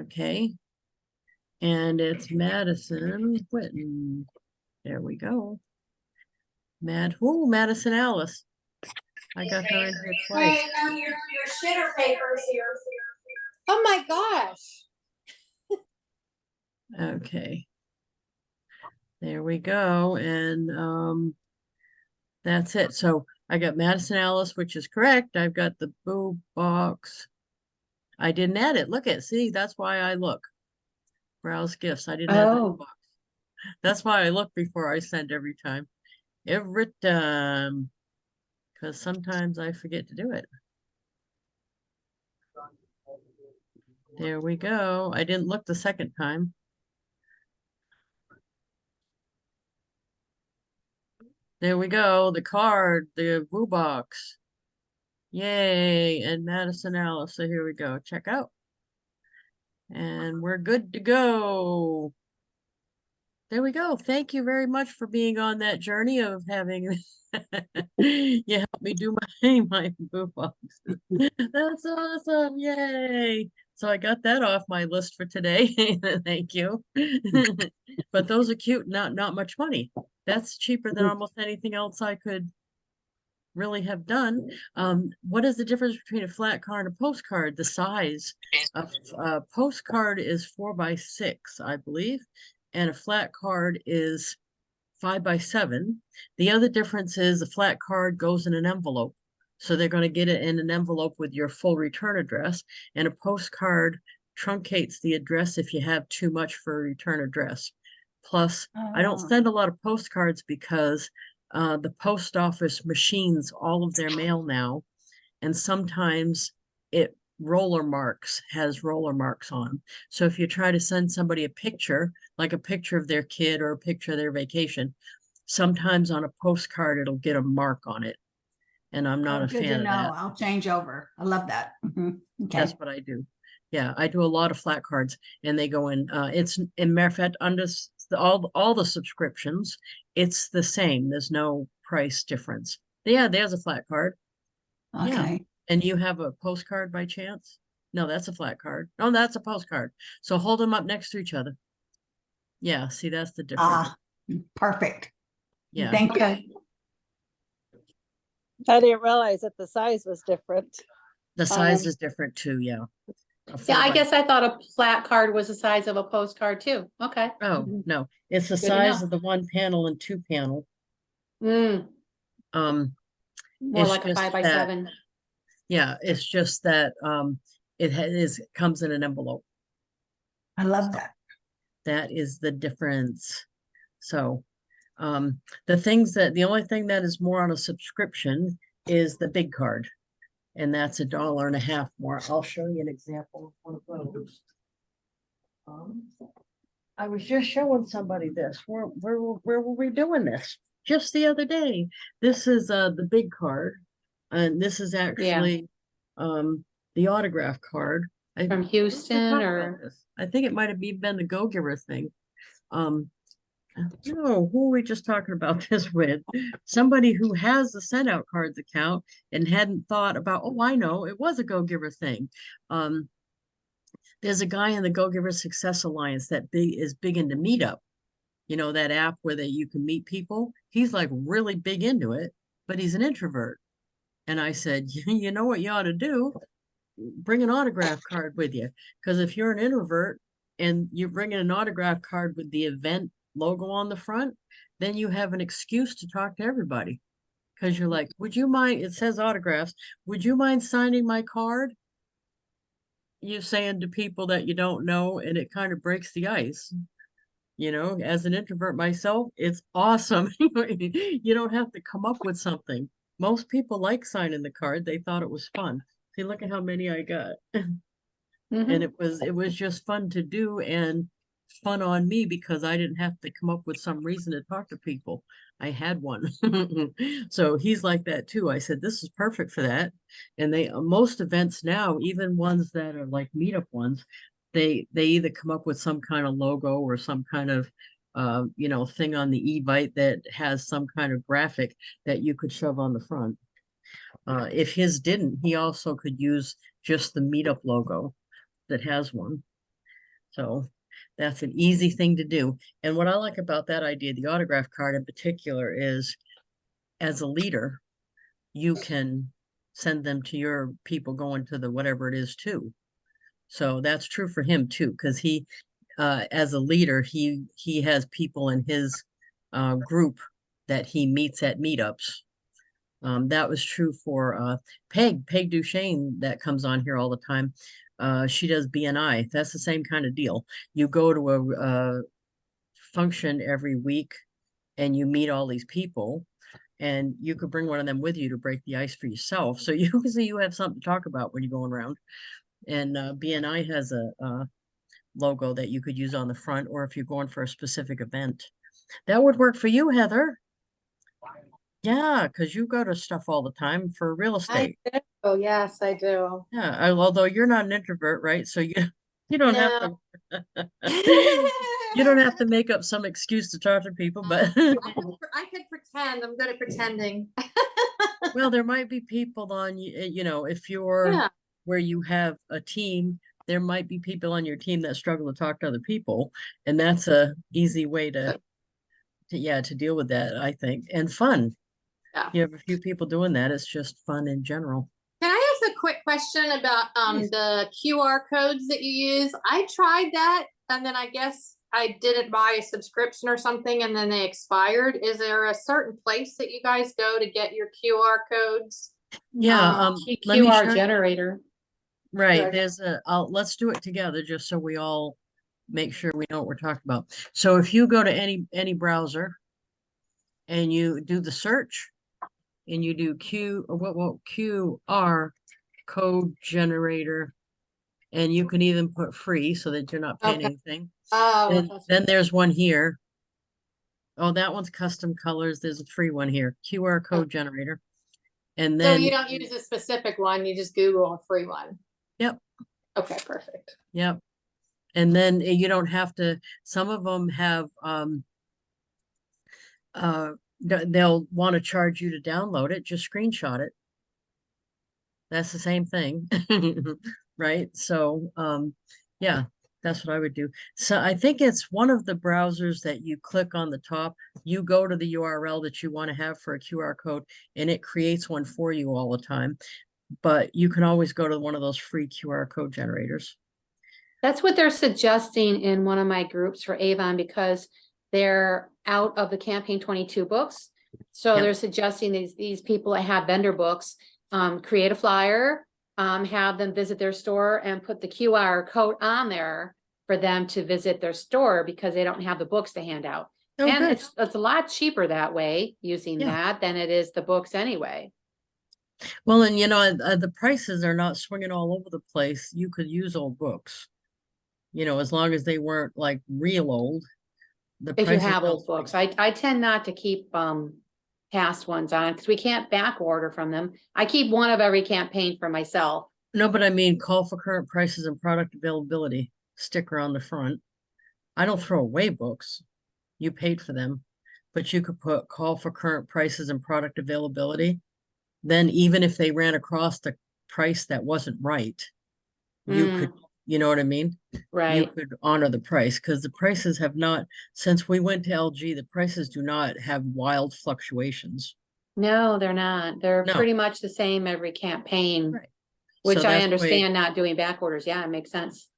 S1: Okay. And it's Madison Whitten. There we go. Madison Alice. I got her in here twice.
S7: Hey, your shitter paper is here.
S3: Oh my gosh.
S1: Okay. There we go. And that's it. So I got Madison Alice, which is correct. I've got the boo box. I didn't add it. Look at, see, that's why I look. Browse gifts. I didn't add the boo
S3: Oh.
S1: box. That's why I look before I send every time. Every time. Because sometimes I forget to do it. There we go. I didn't look the second time. There we go. The card, the boo box. Yay. And Madison Alice. So here we go. Check out. And we're good to go. There we go. Thank you very much for being on that journey of having you helped me do my boo box. That's awesome. Yay. So I got that off my list for today. Thank you. But those are cute, not much money. That's cheaper than almost anything else I could really have done. What is the difference between a flat card and a postcard? The size of a postcard is 4x6, I believe, and a flat card is 5x7. The other difference is a flat card goes in an envelope. So they're going to get it in an envelope with your full return address, and a postcard truncates the address if you have too much for a return address. Plus, I don't
S5: Oh.
S1: send a lot of postcards because the post office machines all of their mail now, and sometimes it has roller marks on. So if you try to send somebody a picture, like a picture of their kid or a picture of their vacation, sometimes on a postcard it'll get a mark on it. And I'm not
S6: Oh,
S1: a
S6: good to
S1: fan of
S6: know.
S1: that.
S6: I'll change over. I love that. Mhm. Okay.
S1: That's what I do. Yeah, I do a lot of flat cards, and they go in. It's in matter of fact, under all the subscriptions, it's the same. There's no price difference. Yeah, there's a flat card. Yeah.
S6: Okay.
S1: And you have a postcard by chance? No, that's a flat card. No, that's a postcard. So hold them up next to each other. Yeah, see, that's the difference.
S6: Ah, perfect.
S1: Yeah.
S6: Thank you.
S3: Okay.
S5: I didn't realize that the size was different.
S1: The size is different too, yeah.
S3: Yeah, I guess I thought a flat card was the size of a postcard too. Okay.
S1: Oh, no, it's the
S3: to
S1: size
S3: know.
S1: of the 1-panel and 2-panel.
S3: Mm, more
S1: It's
S3: like a
S1: just
S3: 5x7.
S1: Yeah, it's just that it comes in an envelope.
S6: I love that.
S1: That is the difference. So the only thing that is more on a subscription is the big card, and that's $1.50 more. I'll show you an example of one of those. I was just showing somebody this. Where were we doing this? Just the other day. This is the big card, and this is actually the autograph card.
S3: From
S1: Who did we
S3: Houston
S1: talk about
S3: or
S1: this? I think it might have been the Go Giver thing. No, who were we just talking about this with? Somebody who has the SendOutCards account and hadn't thought about, oh, I know, it was a Go Giver thing. There's a guy in the Go Giver Success Alliance that is big into Meetup. You know, that app where you can meet people. He's like really big into it, but he's an introvert. And I said, you know what you ought to do? Bring an autograph card with you. Because if you're an introvert and you're bringing an autograph card with the event logo on the front, then you have an excuse to talk to everybody. Because you're like, would you mind? It says autographs. Would you mind signing my card? You're saying to people that you don't know, and it kind of breaks the ice. You know, as an introvert myself, it's awesome. You don't have to come up with something. Most people like signing the card. They thought it was fun. See, look at how many I got.
S3: Mhm.
S1: And it was just fun to do and fun on me because I didn't have to come up with some reason to talk to people. I had one. So he's like that too. I said, this is perfect for that. And most events now, even ones that are like meetup ones, they either come up with some kind of logo or some kind of you know, thing on the e-bite that has some kind of graphic that you could shove on the front. If his didn't, he also could use just the meetup logo that has one. So that's an easy thing to do. And what I like about that idea, the autograph card in particular, is as a leader, you can send them to your people going to the whatever it is too. So that's true for him too, because he, as a leader, he has people in his group that he meets at meetups. That was true for Peg Duchesne that comes on here all the time. She does BNI. That's the same kind of deal. You go to a function every week and you meet all these people, and you could bring one of them with you to break the ice for yourself. So usually you have something to talk about when you're going around. And BNI has a logo that you could use on the front, or if you're going for a specific event. That would work for you, Heather. Yeah, because you go to stuff all the time for real estate.
S7: Oh, yes, I do.
S1: Yeah, although you're not an introvert, right? So you don't have to you don't have to make up some excuse to talk to people, but
S7: I could pretend. I'm good at pretending.
S1: well, there might be people on you know, if you're
S7: Yeah.
S1: where you have a team, there might be people on your team that struggle to talk to other people, and that's a easy way to deal with that, I think, and fun.
S7: Yeah.
S1: You have a few people doing that, it's just fun in general.
S7: Can I ask a quick question about
S1: Please.
S7: the QR codes that you use? I tried that and then I guess I didn't buy a subscription or something and then they expired. Is there a certain place that you guys go to get your QR codes?
S1: Yeah, let me
S3: QR
S1: show you.
S3: generator.
S1: Right,
S7: Sure.
S1: there's let's do it together just so we all make sure we know what we're talking about. So if you go to any browser and you do the search and you do QR code generator, and you can even put free so that you're not paying
S7: Okay.
S1: anything.
S7: Oh,
S1: And then there's one here. Oh, that one's custom colors. There's a free one here, QR code generator. And
S7: so
S1: then
S7: you don't use a specific one, you just Google a free one.
S1: Yep.
S7: Okay, perfect.
S1: Yep. And then you don't have to, some of them have they'll want to charge you to download it, just screenshot it. That's the same thing. Right? So yeah, that's what I would do. So I think it's one of the browsers that you click on the top, you go to the URL that you want to have for a QR code, and it creates one for you all the time. But you can always go to one of those free QR code generators.
S3: That's what they're suggesting in one of my groups for Avon because they're out of the Campaign 22 books. So
S1: Yep.
S3: they're suggesting these people that have vendor books, create a flyer, have them visit their store and put the QR code on there for them to visit their store because they don't have the books to hand out.
S1: Oh,
S3: And
S1: good.
S3: it's a lot cheaper that way using
S1: Yeah.
S3: that than it is the books anyway.
S1: Well, and you know, the prices are not swinging all over the place. You could use old books. You know, as long as they weren't like real old. The
S3: If you
S1: prices
S3: have
S1: don't
S3: old books, I tend not to keep, past ones on, because we can't back order from them. I keep one of every campaign for myself.
S1: No, but I mean, call for current prices and product availability sticker on the front. I don't throw away books. You paid for them, but you could put call for current prices and product availability. Then even if they ran across the price that wasn't right, you could, you know what I mean? You
S3: Right.
S1: could honor the price because the prices have not, since we went to LG, the prices do not have wild fluctuations.
S3: No, they're not. They're
S1: No.
S3: pretty much the same every campaign,
S1: Right.
S3: which
S1: So
S3: I
S1: that's why-
S3: understand not doing back orders. Yeah, it makes sense.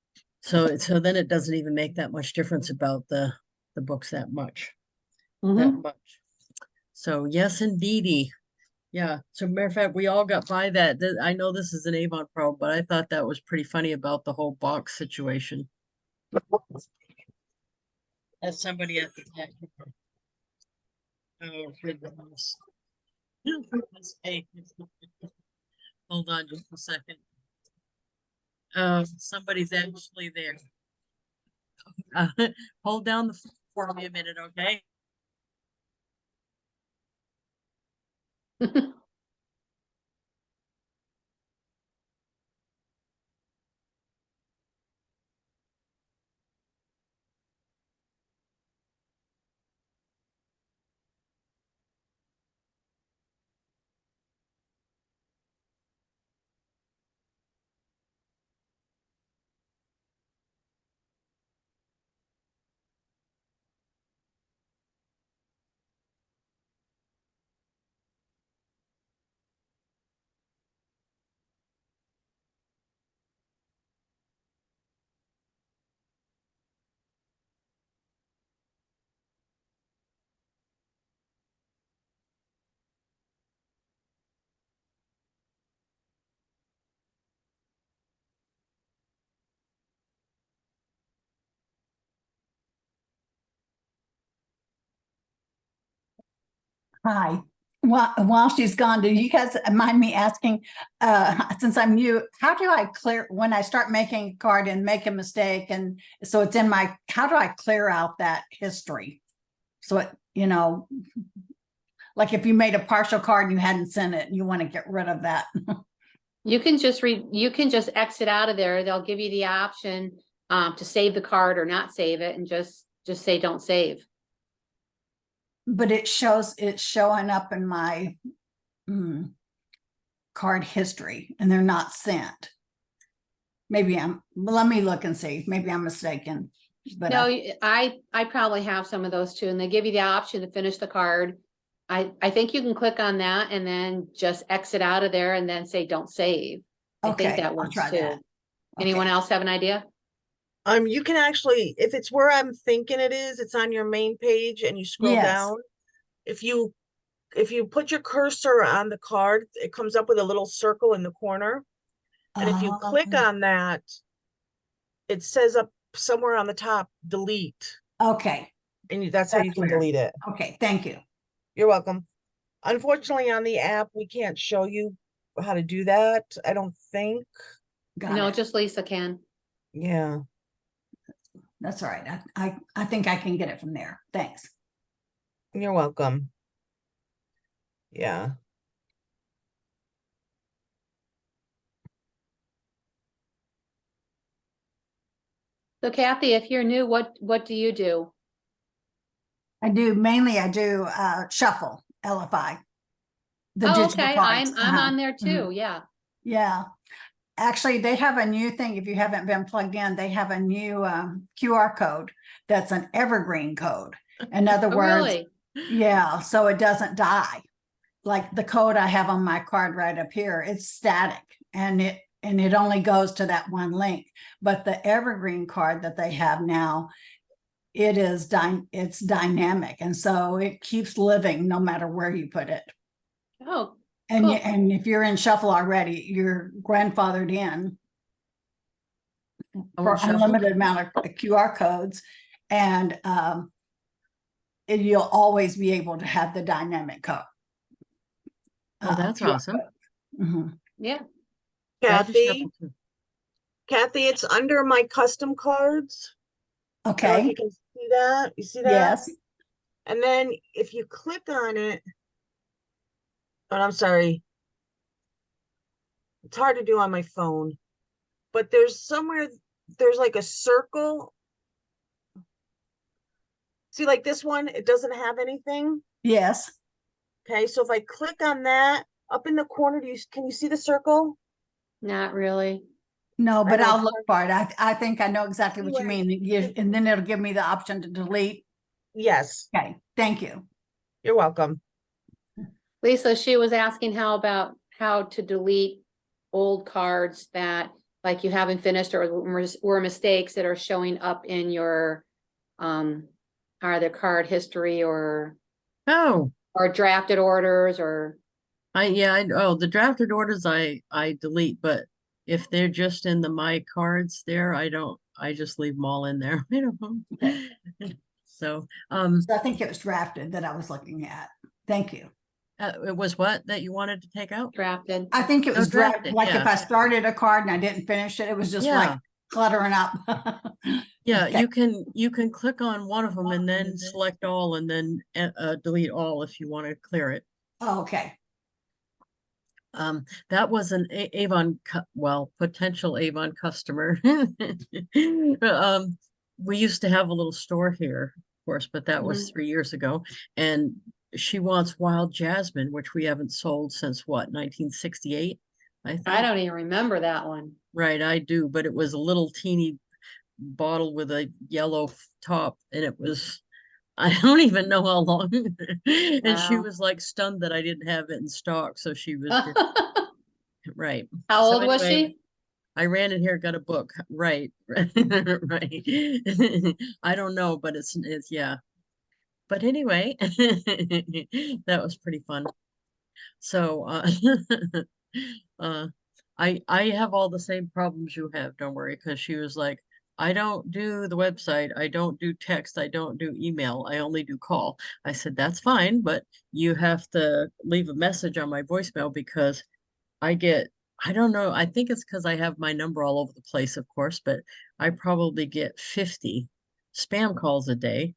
S1: So then it doesn't even make that much difference about the books that much. That
S3: Mhm.
S1: much. So yes, indeedy. Yeah. So matter of fact, we all got by that. I know this is an Avon problem, but I thought that was pretty funny about the whole box situation. As somebody at the tech. Oh, goodness. Hey, hold on just a second. Somebody's actually there. Hold down for me a minute, okay?
S6: Hi. While she's gone, do you guys mind me asking, since I'm new, how do I clear, when I start making a card and make a mistake, and so it's in my, how do I clear out that history? So it, like if you made a partial card and you hadn't sent it, you want to get rid of that.
S3: You can just exit out of there. They'll give you the option to save the card or not save it, and just say don't save.
S6: But it's showing up in my card history and they're not sent. Maybe let me look and see. Maybe I'm mistaken. But
S3: No, I probably have some of those too, and they give you the option to finish the card. I think you can click on that and then just exit out of there and then say don't save. I think
S6: okay,
S3: that
S6: I'll
S3: works
S6: try
S3: too.
S6: that.
S3: Anyone
S6: Okay.
S3: else have an idea?
S2: You can actually, if it's where I'm thinking it is, it's on your main page and you scroll
S6: Yes.
S2: down. If you put your cursor on the card, it comes up with a little circle in the corner. And if you click on that, it says up somewhere on the top, delete.
S6: Okay.
S2: And that's how you can
S6: clear.
S2: delete it.
S6: Okay, thank you.
S2: You're welcome. Unfortunately, on the app, we can't show you how to do that. I don't think.
S6: Got
S3: No,
S6: it.
S3: just Lisa can.
S2: Yeah.
S6: That's all right. I think I can get it from there. Thanks.
S2: You're welcome. Yeah.
S3: So Kathy, if you're new, what do you do?
S6: I do shuffle LFI. The
S3: Oh,
S6: digital
S3: okay,
S6: cards.
S3: I'm on there
S6: Mhm.
S3: too, yeah.
S6: Yeah. Actually, they have a new thing. If you haven't been plugged in, they have a new QR code that's an evergreen code. In other
S3: Oh,
S6: words,
S3: really?
S6: yeah, so it doesn't die. Like the code I have on my card right up here, it's static and it only goes to that one link. But the evergreen card that they have now, it's dynamic, and so it keeps living no matter where you put it.
S3: Oh,
S6: And
S3: cool.
S6: and if you're in shuffle already, you're grandfathered in
S1: Oh,
S6: for
S1: in Shuffle?
S6: unlimited amount of QR codes, and you'll always be able to have the dynamic code.
S1: Oh, that's
S6: QR
S1: awesome.
S6: code. Mhm.
S3: Yeah,
S1: Yeah, I do
S2: Kathy,
S1: Shuffle too.
S2: Kathy, it's under my custom cards. I don't know if
S6: Okay,
S2: you can see that. You see that?
S6: yes,
S2: And then if you click on it, oh, I'm sorry. It's hard to do on my phone, but there's somewhere, there's like a circle. See, like this one, it doesn't have anything.
S6: yes.
S2: Okay, so if I click on that up in the corner, can you see the circle?
S3: Not really.
S6: No,
S2: I
S6: but
S2: know
S6: I'll
S2: it's
S6: look
S2: hard.
S6: for it. I think I know exactly what you
S2: Anyway,
S6: mean. And then it'll give me the option to delete.
S2: Yes,
S6: Okay, thank you.
S2: you're welcome.
S3: Lisa, she was asking how to delete old cards that like you haven't finished or were mistakes that are showing up in your either card history
S1: Oh,
S3: or drafted orders or
S1: oh, the drafted orders I delete, but if they're just in the my cards there, I just leave them all in there. I don't know.
S6: Okay.
S1: So,
S6: So I think it was drafted that I was looking at. Thank you.
S1: it was what that you wanted to take out?
S3: drafted.
S6: I think it
S1: Oh,
S6: was drafted,
S1: drafted,
S6: like if
S1: yeah.
S6: I started a card and I didn't finish it, it was just like
S1: Yeah.
S6: cluttering up.
S1: Yeah,
S6: Okay.
S1: you can click on one of them and then select all and then delete all if you want to clear it.
S6: Oh, okay.
S1: That was an Avon, potential Avon customer. We used to have a little store here, of course, but that was 3 years ago. And she wants wild jasmine, which we haven't sold since what, 1968, I
S3: I
S1: think.
S3: don't even remember that one.
S1: Right, I do, but it was a little teeny bottle with a yellow top, and it was, I don't even know how long. And she
S3: Wow.
S1: was like stunned that I didn't have it in stock, so she was right.
S3: How
S1: So
S3: old was
S1: anyway,
S3: she?
S1: I ran in here, got a book. Right. Right. I don't know, but it's yeah. But anyway, that was pretty fun. So uh I have all the same problems you have, don't worry, because she was like, I don't do the website, I don't do text, I don't do email, I only do call. I said, that's fine, but you have to leave a message on my voicemail because I get, I don't know, I think it's because I have my number all over the place, of course, but I probably get 50 spam calls a day.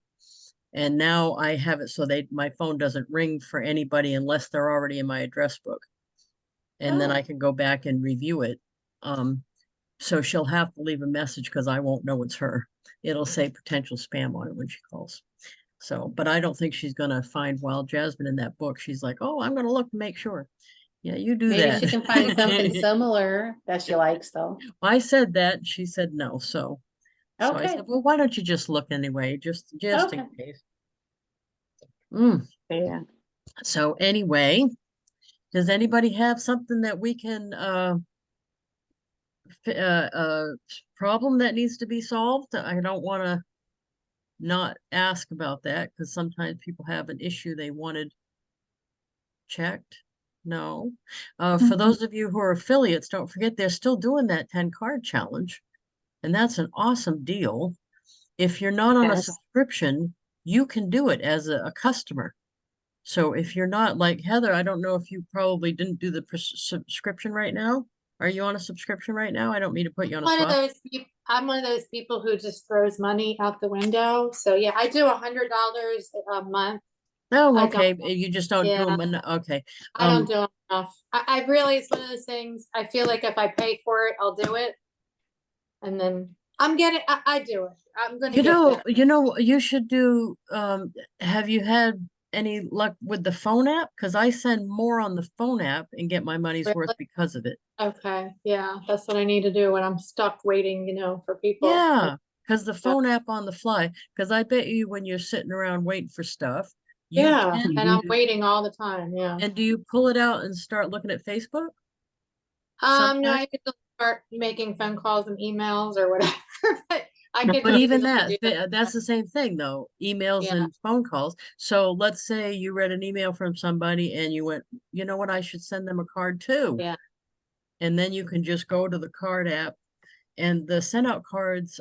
S1: And now I have it so my phone doesn't ring for anybody unless they're already in my address book. And then
S3: Oh.
S1: I can go back and review it. So she'll have to leave a message because I won't know it's her. It'll say potential spam on it when she calls. So, but I don't think she's gonna find wild jasmine in that book. She's like, oh, I'm gonna look to make sure. Yeah, you do
S3: Maybe
S1: that.
S3: she can find something similar that she likes though.
S1: I said that, she said no. So I
S3: Okay,
S1: said, well, why don't you just look anyway, just
S3: Okay.
S1: in case. Mm.
S3: yeah.
S1: So anyway, does anybody have something that we can problem that needs to be solved? I don't want to not ask about that because sometimes people have an issue they wanted checked. No. For those of you who are affiliates, don't forget they're still doing that 10 card challenge. And that's an awesome deal. If you're not on a
S3: Yes.
S1: subscription, you can do it as a customer. So if you're not like Heather, I don't know if you probably didn't do the subscription right now. Are you on a subscription right now? I don't mean to put you on a
S7: One of
S1: spot.
S7: those I'm one of those people who just throws money out the window. So yeah, I do $100 a month.
S1: No,
S7: I
S1: okay.
S7: don't-
S1: You just don't do
S7: Yeah.
S1: them. Okay.
S7: I don't do enough. I really, it's one of those things, I feel like if I pay for it, I'll do it. And then I do it. I'm gonna
S1: You
S7: get
S1: know,
S7: there.
S1: you should do, have you had any luck with the phone app? Because I send more on the phone app and get my money's worth
S7: Really?
S1: because of it.
S7: Okay, yeah, that's what I need to do when I'm stuck waiting, for people.
S1: Yeah, because the phone app on the fly, because I bet you when you're sitting around waiting for stuff, you
S7: Yeah,
S1: can
S7: and I'm
S1: do,
S7: waiting all the time, yeah.
S1: and do you pull it out and start looking at Facebook?
S7: No, I
S1: Sometimes?
S7: could just start making phone calls and emails or whatever, but I could
S1: But
S7: just
S1: even
S7: easily do
S1: that's the same thing though, emails
S7: Yeah.
S1: and phone calls. So let's say you read an email from somebody and you went, you know what, I should send them a card too.
S7: Yeah.
S1: And then you can just go to the card app, and the SendOutCards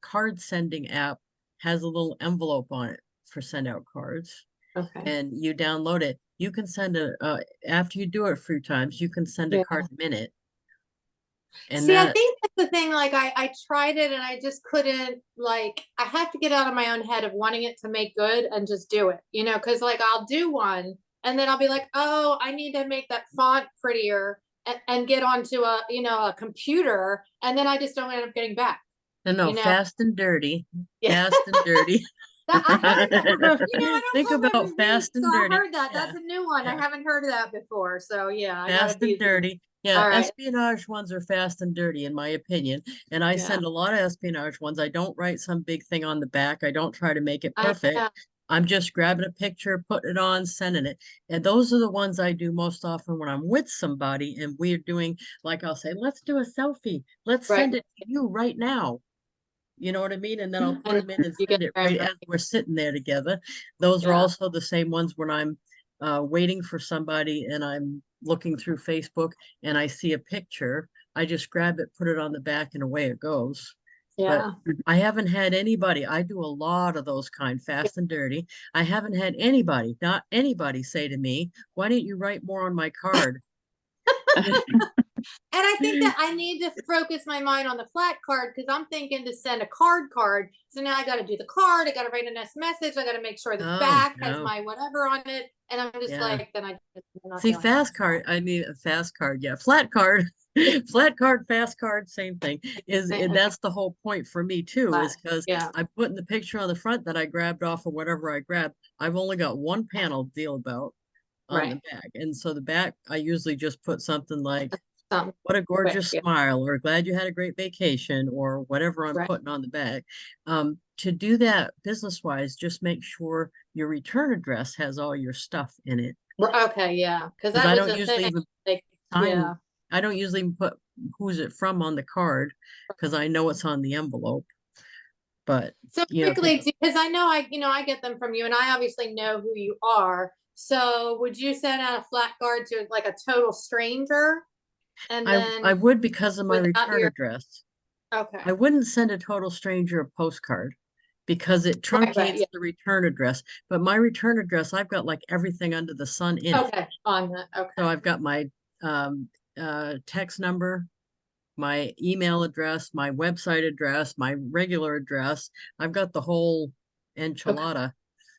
S1: card sending app has a little envelope on it for SendOutCards,
S7: Okay,
S1: and you download it. You can send after you do it a few times, you can send a
S7: Yeah.
S1: card a minute. And
S7: see, I
S1: that,
S7: think the the thing, like I tried it and I just couldn't, like, I have to get out of my own head of wanting it to make good and just do it, you know, because like I'll do one and then I'll be like, oh, I need to make that font prettier and get onto a, you know, a computer, and then I just don't end up getting back.
S1: No,
S7: You know?
S1: fast and dirty,
S7: Yeah.
S1: fast and dirty.
S7: I heard that. You know, I don't
S1: Think
S7: live
S1: about
S7: every
S1: fast
S7: week,
S1: and
S7: so
S1: dirty.
S7: I heard that.
S1: Yeah.
S7: That's a new one. I
S1: Yeah.
S7: haven't heard of that before. So yeah, I gotta
S1: Fast
S7: be
S1: and dirty. Yeah,
S7: All right.
S1: espionage ones are fast and dirty, in my opinion. And I
S7: Yeah.
S1: send a lot of espionage ones. I don't write some big thing on the back. I don't try to make it
S7: I
S1: perfect.
S7: know.
S1: I'm just grabbing a picture, putting it on, sending it. And those are the ones I do most often when I'm with somebody and we're doing, like I'll say, let's do a selfie. Let's send
S7: Right.
S1: it to you right now. You know what I mean? And then I'll put
S7: And
S1: them in and
S7: you
S1: send
S7: get
S1: it
S7: their
S1: right as
S7: information.
S1: we're sitting there together. Those are
S7: Yeah.
S1: also the same ones when I'm waiting for somebody and I'm looking through Facebook and I see a picture. I just grab it, put it on the back, and away it goes.
S7: Yeah.
S1: But I haven't had anybody, I do a lot of those kind, fast and dirty. I haven't had anybody, not anybody say to me, why don't you write more on my card?
S7: And I think that I need to focus my mind on the flat card, because I'm thinking to send a card. So now I got to do the card. I got to write a nice message. I got to make sure the
S1: Oh,
S7: back has
S1: no.
S7: my whatever on it. And I'm just
S1: Yeah.
S7: like, then I just I'm not
S1: See,
S7: doing
S1: fast
S7: that,
S1: card, I need a fast card. Yeah, flat card, flat card, fast card, same thing.
S7: Okay.
S1: That's the whole point for me too, is
S7: Flat,
S1: because
S7: yeah.
S1: I'm putting the picture on the front that I grabbed off of whatever I grabbed. I've only got one panel to deal about on
S7: Right.
S1: the back. And so the back, I usually just put something like,
S7: Something
S1: what a gorgeous
S7: yeah.
S1: smile, or glad you had a great vacation, or whatever I'm
S7: Right.
S1: putting on the back. To do that business wise, just make sure your return address has all your stuff in it.
S7: Okay, yeah. Because
S1: 'Cause
S7: that
S1: I
S7: was
S1: don't
S7: the
S1: usually
S7: thing.
S1: even
S7: Like,
S1: sign,
S7: yeah.
S1: I don't usually even put who's it from on the card because I know it's on the envelope. But
S7: So
S1: you know,
S7: quickly, because I know I get them from you, and I obviously know who you are. So would you send out a flat card to like a total stranger? And
S1: I
S7: then
S1: would, because of my
S7: without
S1: return
S7: your
S1: address.
S7: okay.
S1: I wouldn't send a total stranger a postcard because it
S7: Right,
S1: truncates
S7: yeah.
S1: the return address. But my return address, I've got like everything under the sun in it.
S7: Okay, on that. Okay.
S1: So I've got my text number, my email address, my website address, my regular address. I've got the whole enchilada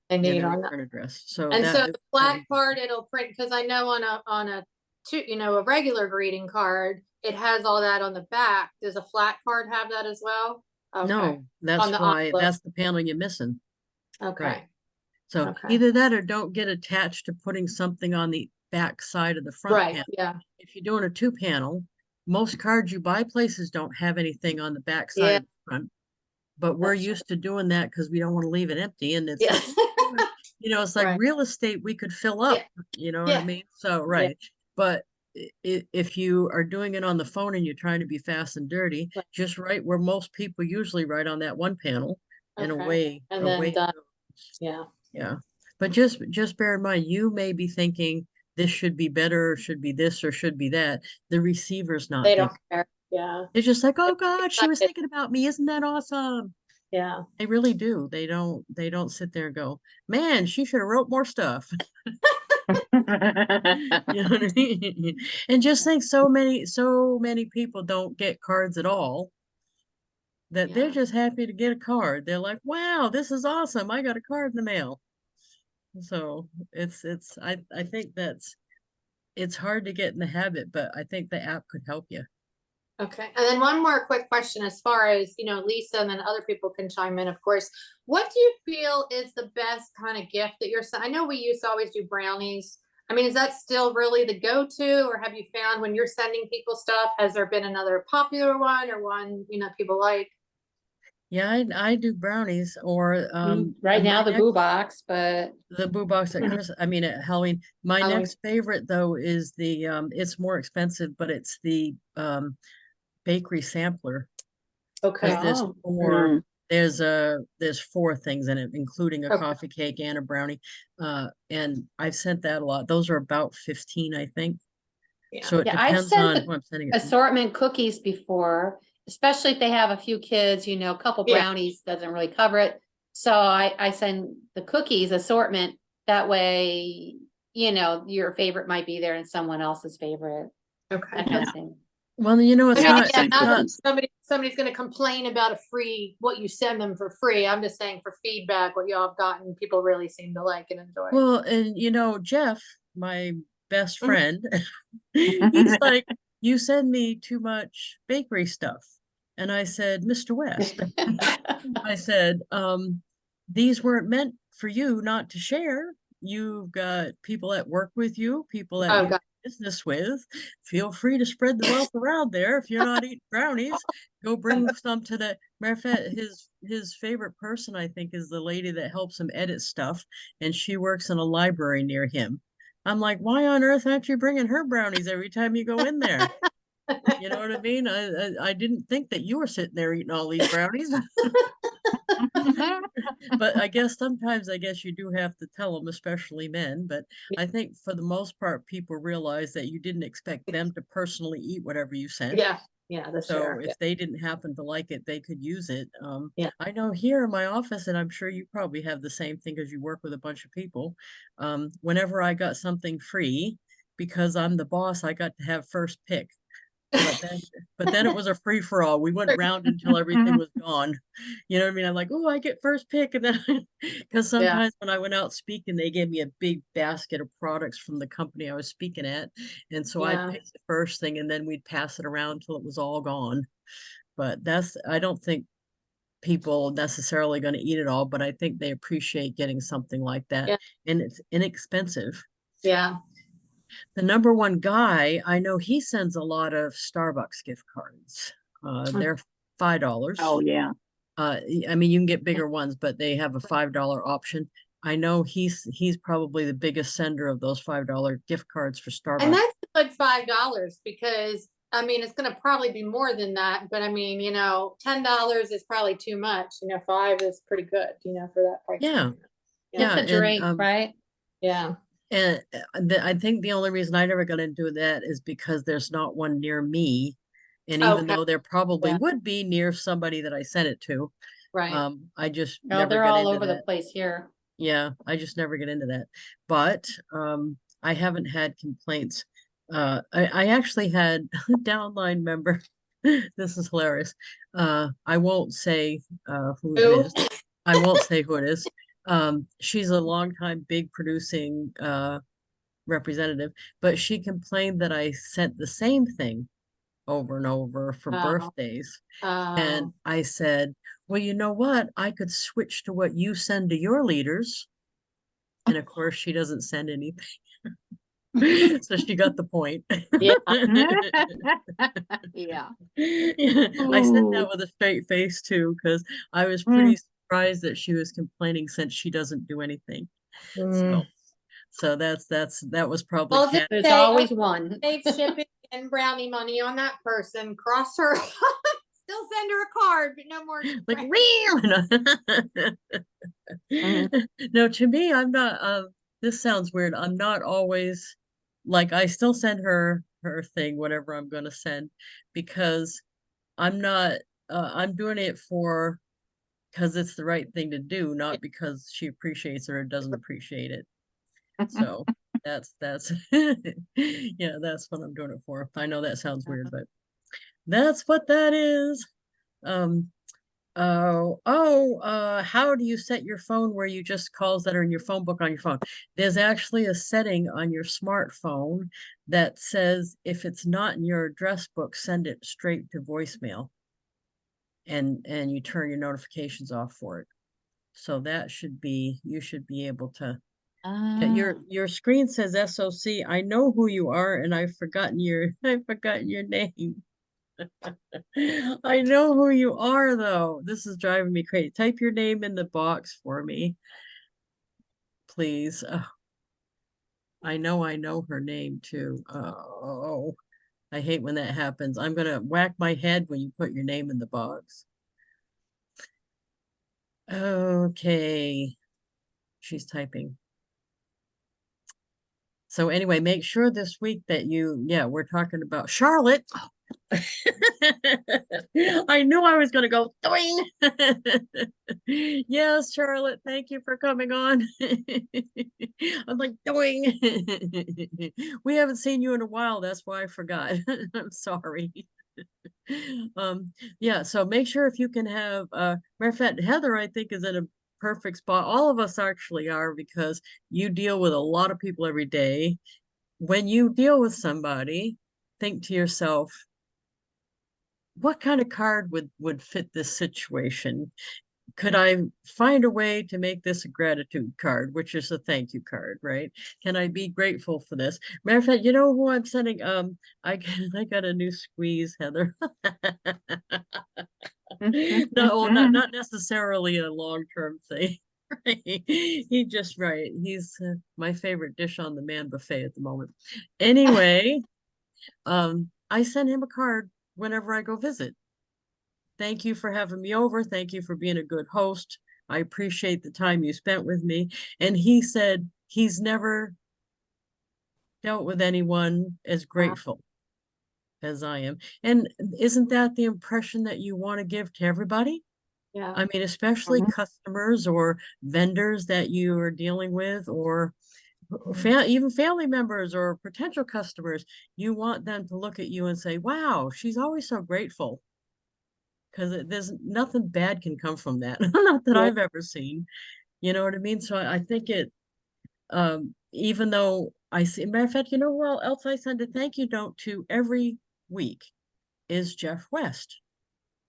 S7: I
S1: in
S7: need
S1: a
S7: on that.
S1: return address. So
S7: And
S1: that
S7: so
S1: is-
S7: the
S1: that
S7: flat
S1: would-
S7: card, it'll print, because I know on a a regular greeting card, it has all that on the back. Does a flat card have that as well? Okay.
S1: No, that's
S7: the
S1: why,
S7: envelope.
S1: that's the panel you're missing.
S7: Okay.
S1: So
S7: Okay.
S1: either that or don't get attached to putting something on the back side of the front
S7: Right.
S1: panel.
S7: Yeah.
S1: If you're doing a 2-panel, most cards you buy places don't have anything on the back side
S7: Yeah.
S1: of the front. But we're
S7: That's true.
S1: used to doing that because we don't want to leave it empty. And it's,
S7: Yeah.
S1: you know, it's like
S7: Right.
S1: real estate we could fill up, you know what I
S7: Yeah.
S1: mean? So, right. But if you are doing it on the phone and you're trying to be fast and dirty,
S7: Right.
S1: just write where most people usually write on that one panel and
S7: Okay.
S1: away,
S7: And then
S1: away. it
S7: done.
S1: goes.
S7: Yeah.
S1: Yeah. But just bear in mind, you may be thinking this should be better, or should be this, or should be that. The receiver's not
S7: They
S1: thinking.
S7: don't care. Yeah.
S1: They're just like, oh God, she was
S7: excited.
S1: thinking about me. Isn't that awesome?
S7: Yeah.
S1: They really do. They don't sit there and go, man, she should have wrote more stuff. You know what I mean? And just think so many people don't get cards at all, that they're
S7: Yeah.
S1: just happy to get a card. They're like, wow, this is awesome. I got a card in the mail. So I think it's hard to get in the habit, but I think the app could help you.
S7: Okay. And then one more quick question, as far as, Lisa, and then other people can chime in, of course. What do you feel is the best kind of gift that I know we used to always do brownies. I mean, is that still really the go-to, or have you found when you're sending people stuff, has there been another popular one, or one, people like?
S1: Yeah, I do brownies, or
S3: Right
S1: and
S3: now,
S1: my
S3: the boo box, but
S1: the boo box at at Halloween. My
S7: Halloween.
S1: next favorite though is the it's more expensive, but it's the bakery sampler.
S7: Okay.
S1: There's
S3: Oh.
S1: four, there's 4 things in it, including a
S7: Okay.
S1: coffee cake and a brownie. And I've sent that a lot. Those are about 15, I think.
S7: Yeah.
S1: So it
S3: Yeah, I've
S1: depends
S3: sent
S1: on
S3: the
S1: who I'm sending it to.
S3: assortment cookies before, especially if they have a few kids, a couple
S7: Yeah.
S3: brownies doesn't really cover it. So I send the cookies assortment. That way, your favorite might be there and someone else's favorite.
S7: Okay.
S3: That kind of thing.
S1: Well, you know, it's
S7: I mean,
S1: not,
S7: again,
S1: it's
S7: not
S1: not,
S7: that somebody's gonna complain about a free, what you send them for free. I'm just saying for feedback, what y'all have gotten, people really seem to like and enjoy.
S1: well, and you know, Jeff, my best
S7: Mhm.
S1: friend, he's like, you send me too much bakery stuff. And I said, Mr. West, I said, these weren't meant for you not to share. You've got people that work with you, people that
S7: Oh,
S1: you do
S7: God.
S1: business with. Feel free to spread the wealth around there. If you're not eating brownies, go bring some to the matter of fact, his favorite person, I think, is the lady that helps him edit stuff, and she works in a library near him. I'm like, why on earth aren't you bringing her brownies every time you go in there? You know what I mean? I didn't think that you were sitting there eating all these brownies. But I guess sometimes I guess you do have to tell them, especially men. But I think for the most part, people realize that you didn't expect them to personally eat whatever you sent.
S7: Yeah, the
S1: So
S7: share.
S1: if they didn't happen to like it, they could use it.
S7: Yeah.
S1: I know here in my office, and I'm sure you probably have the same thing because you work with a bunch of people. Whenever I got something free, because I'm the boss, I got to have first pick. But then it was a free for all. We went round until everything was gone. You know what I mean? I'm like, oh, I get first pick, and then because sometimes when I went out speaking, they gave me a big basket of products from the company I was speaking at, and so I'd
S7: Yeah.
S1: pick the first thing, and then we'd pass it around until it was all gone. But I don't think people necessarily going to eat it all, but I think they appreciate getting something like that,
S7: Yeah.
S1: and it's inexpensive.
S7: Yeah.
S1: The number one guy, I know he sends a lot of Starbucks gift cards. They're $5.
S4: Oh, yeah.
S1: I mean, you can get bigger ones, but they have a $5 option. I know he's probably the biggest sender of those $5 gift cards for
S7: And
S1: Starbucks.
S7: that's a good $5 because I mean it's gonna probably be more than that, but I mean, $10 is probably too much. 5 is pretty good, for that price.
S1: Yeah,
S7: Yeah.
S3: It's a drink, right?
S7: Yeah.
S1: and I think the only reason I never got into that is because there's not one near me. And even
S7: Okay.
S1: though there probably
S7: Yeah.
S1: would be near somebody that I sent it to,
S7: Right.
S1: I just
S3: No,
S1: never
S3: they're
S1: got
S3: all
S1: into
S3: over the
S1: that.
S3: place here.
S1: Yeah, I just never get into that. But I haven't had complaints. I actually had a downline member. This is hilarious. I won't say who it
S7: Who?
S1: is. I won't say who it is. She's a longtime big producing representative, but she complained that I sent the same thing over and over for
S7: Oh.
S1: birthdays. And
S7: Oh.
S1: I said, well, you know what? I could switch to what you send to your leaders. And of course, she doesn't send anything. So she got the point.
S7: Yeah.
S3: Yeah.
S1: I said that with a straight face too, because I was pretty surprised that she was complaining since she doesn't do anything.
S7: Mm.
S1: So that was probably
S7: Well, just
S3: There's
S7: say,
S3: always one.
S7: save shipping and brownie money on that person. Cross her. Still send her a card, but no more.
S1: like real. No, to me, I'm not. This sounds weird. I'm not always like I still send her thing, whatever I'm gonna send, because I'm not. I'm doing it for because it's the right thing to do, not because she appreciates it or doesn't appreciate it. So that's yeah, that's what I'm doing it for. I know that sounds weird, but that's what that is. Um, how do you set your phone where you just calls that are in your phone book on your phone? There's actually a setting on your smartphone that says if it's not in your address book, send it straight to voicemail. And you turn your notifications off for it. So that should be, you should be able to. Yeah, your screen says SOC. I know who you are, and I've forgotten your I've forgotten your name. I know who you are, though. This is driving me crazy. Type your name in the box for me, please. I know her name too. Oh, I hate when that happens. I'm gonna whack my head when you put your name in the box. Okay, she's typing. So anyway, make sure this week that we're talking about Charlotte. I knew I was going to go doing. Yes, Charlotte, thank you for coming on. I'm like doing. We haven't seen you in a while. That's why I forgot. I'm sorry. Yeah, so make sure if you can have matter of fact, Heather, I think, is in a perfect spot. All of us actually are, because you deal with a lot of people every day. When you deal with somebody, think to yourself, what kind of card would fit this situation? Could I find a way to make this a gratitude card, which is a thank you card, right? Can I be grateful for this? Matter of fact, you know who I'm sending? I got a new squeeze, Heather. No, not necessarily a long-term thing. He just right. He's my favorite dish on the man buffet at the moment. Anyway, I send him a card whenever I go visit. Thank you for having me over. Thank you for being a good host. I appreciate the time you spent with me. And he said he's never dealt with anyone as grateful as I am. And isn't that the impression that you want to give to everybody?
S3: Yeah.
S1: I mean, especially customers or vendors that you are dealing with, or even family members or potential customers. You want them to look at you and say, wow, she's always so grateful. Because there's nothing bad can come from that. Not that I've ever seen. You know what I mean? So I think it, even though I see, matter of fact, you know who else I send a thank you note to every week is Jeff West.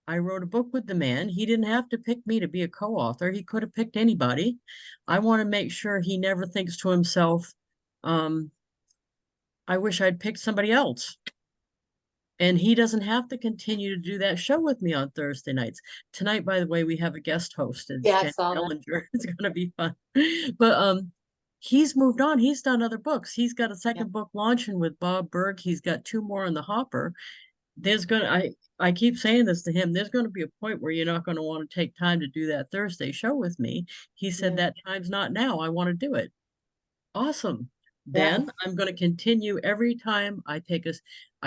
S1: I wrote a book with the man. He didn't have to pick me to be a co-author. He could have picked anybody. I want to make sure he never thinks to himself, I wish I'd picked somebody else. And he doesn't have to continue to do that show with me on Thursday nights. Tonight, by the way, we have a guest host. It's
S3: Yeah, I
S1: Jen
S3: saw that.
S1: Ellinger. It's gonna be fun. But he's moved on. He's done other books. He's got a second book launching with Bob Berg. He's got 2 more in the hopper. I keep saying this to him, there's going to be a point where you're not going to want to take time to do that Thursday show with me. He said that time's not now. I want to do it. Awesome. Then I'm going to continue every time I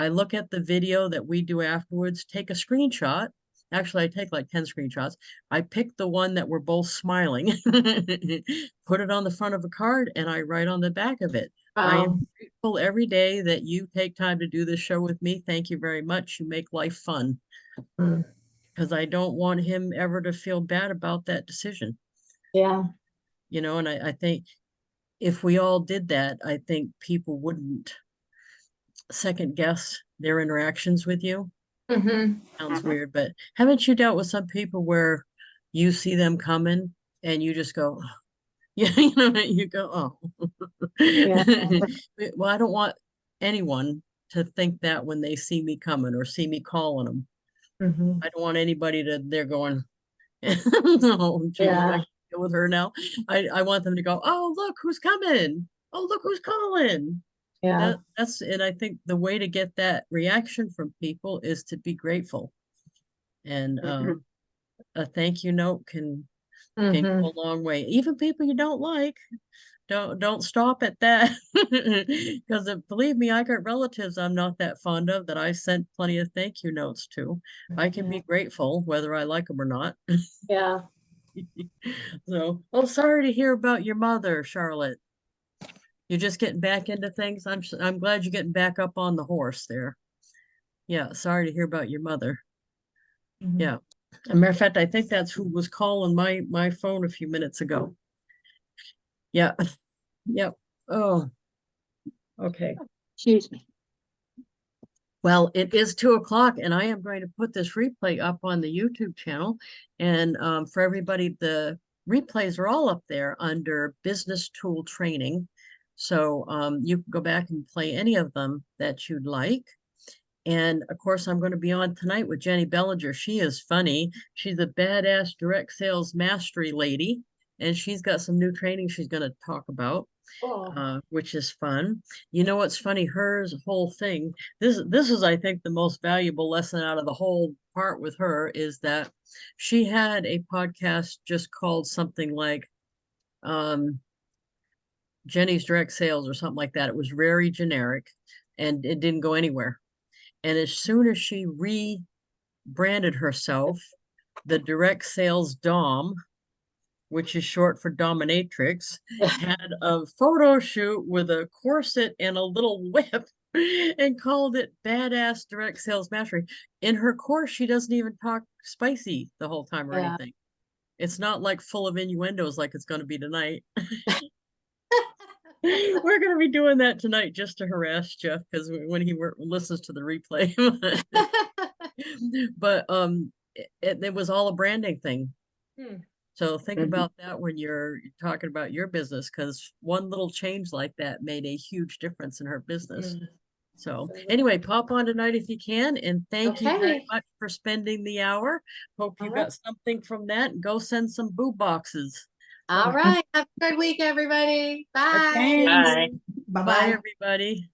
S1: look at the video that we do afterwards, take a screenshot. Actually, I take like 10 screenshots. I pick the one that we're both smiling, put it on the front of a card, and I write on the back of it. I am grateful every day that you take time to do this show with me. Thank you very much. You make life fun. Because I don't want him ever to feel bad about that decision.
S3: Yeah.
S1: You know, and I think if we all did that, I think people wouldn't second guess their interactions with you. Sounds weird, but haven't you dealt with some people where you see them coming and you just go, yeah, you know, you go, oh. Well, I don't want anyone to think that when they see me coming or see me calling them. I don't want anybody they're going, no, geez, I can deal with her now. I want them to go, oh, look who's coming. Oh, look who's calling. And I think the way to get that reaction from people is to be grateful. And a thank you note can go a long way. Even people you don't like, don't stop at that. Because believe me, I got relatives I'm not that fond of that I sent plenty of thank you notes to. I can be grateful whether I like them or not.
S3: Yeah.
S1: So, oh, sorry to hear about your mother, Charlotte. You're just getting back into things. I'm glad you're getting back up on the horse there. Yeah, sorry to hear about your mother. Yeah. As a matter of fact, I think that's who was calling my phone a few minutes ago. Yeah. Yep. Oh, okay.
S3: Excuse me.
S1: Well, it is 2 o'clock and I am going to put this replay up on the YouTube channel. And for everybody, the replays are all up there under business tool training. So you can go back and play any of them that you'd like. And of course, I'm going to be on tonight with Jenny Bellinger. She is funny. She's a badass direct sales mastery lady. And she's got some new training she's going to talk about, which is fun. You know what's funny? Hers whole thing. This is, I think, the most valuable lesson out of the whole part with her is that she had a podcast just called something like Jenny's Direct Sales or something like that. It was very generic and it didn't go anywhere. And as soon as she rebranded herself, the Direct Sales Dom, which is short for dominatrix, had a photo shoot with a corset and a little whip and called it Badass Direct Sales Mastery. In her course, she doesn't even talk spicy the whole time or
S3: Yeah.
S1: anything. It's not like full of innuendos like it's going to be tonight. We're going to be doing that tonight just to harass Jeff because when he listens to the replay. But it was all a branding thing.
S3: Hmm.
S1: So think
S4: Mhm.
S1: about that when you're talking about your business, because one little change like that made a huge difference in her business.
S3: Mm.
S1: So
S3: So-
S1: anyway, pop on tonight if you can, and thank you very
S3: Okay.
S1: much for spending the hour. Hope you
S3: All right.
S1: got something from that, and go send some boo boxes.
S3: All right. Have a good week, everybody. Bye.
S6: Thanks.
S2: Bye.
S1: Bye,
S6: Bye-bye.
S1: everybody.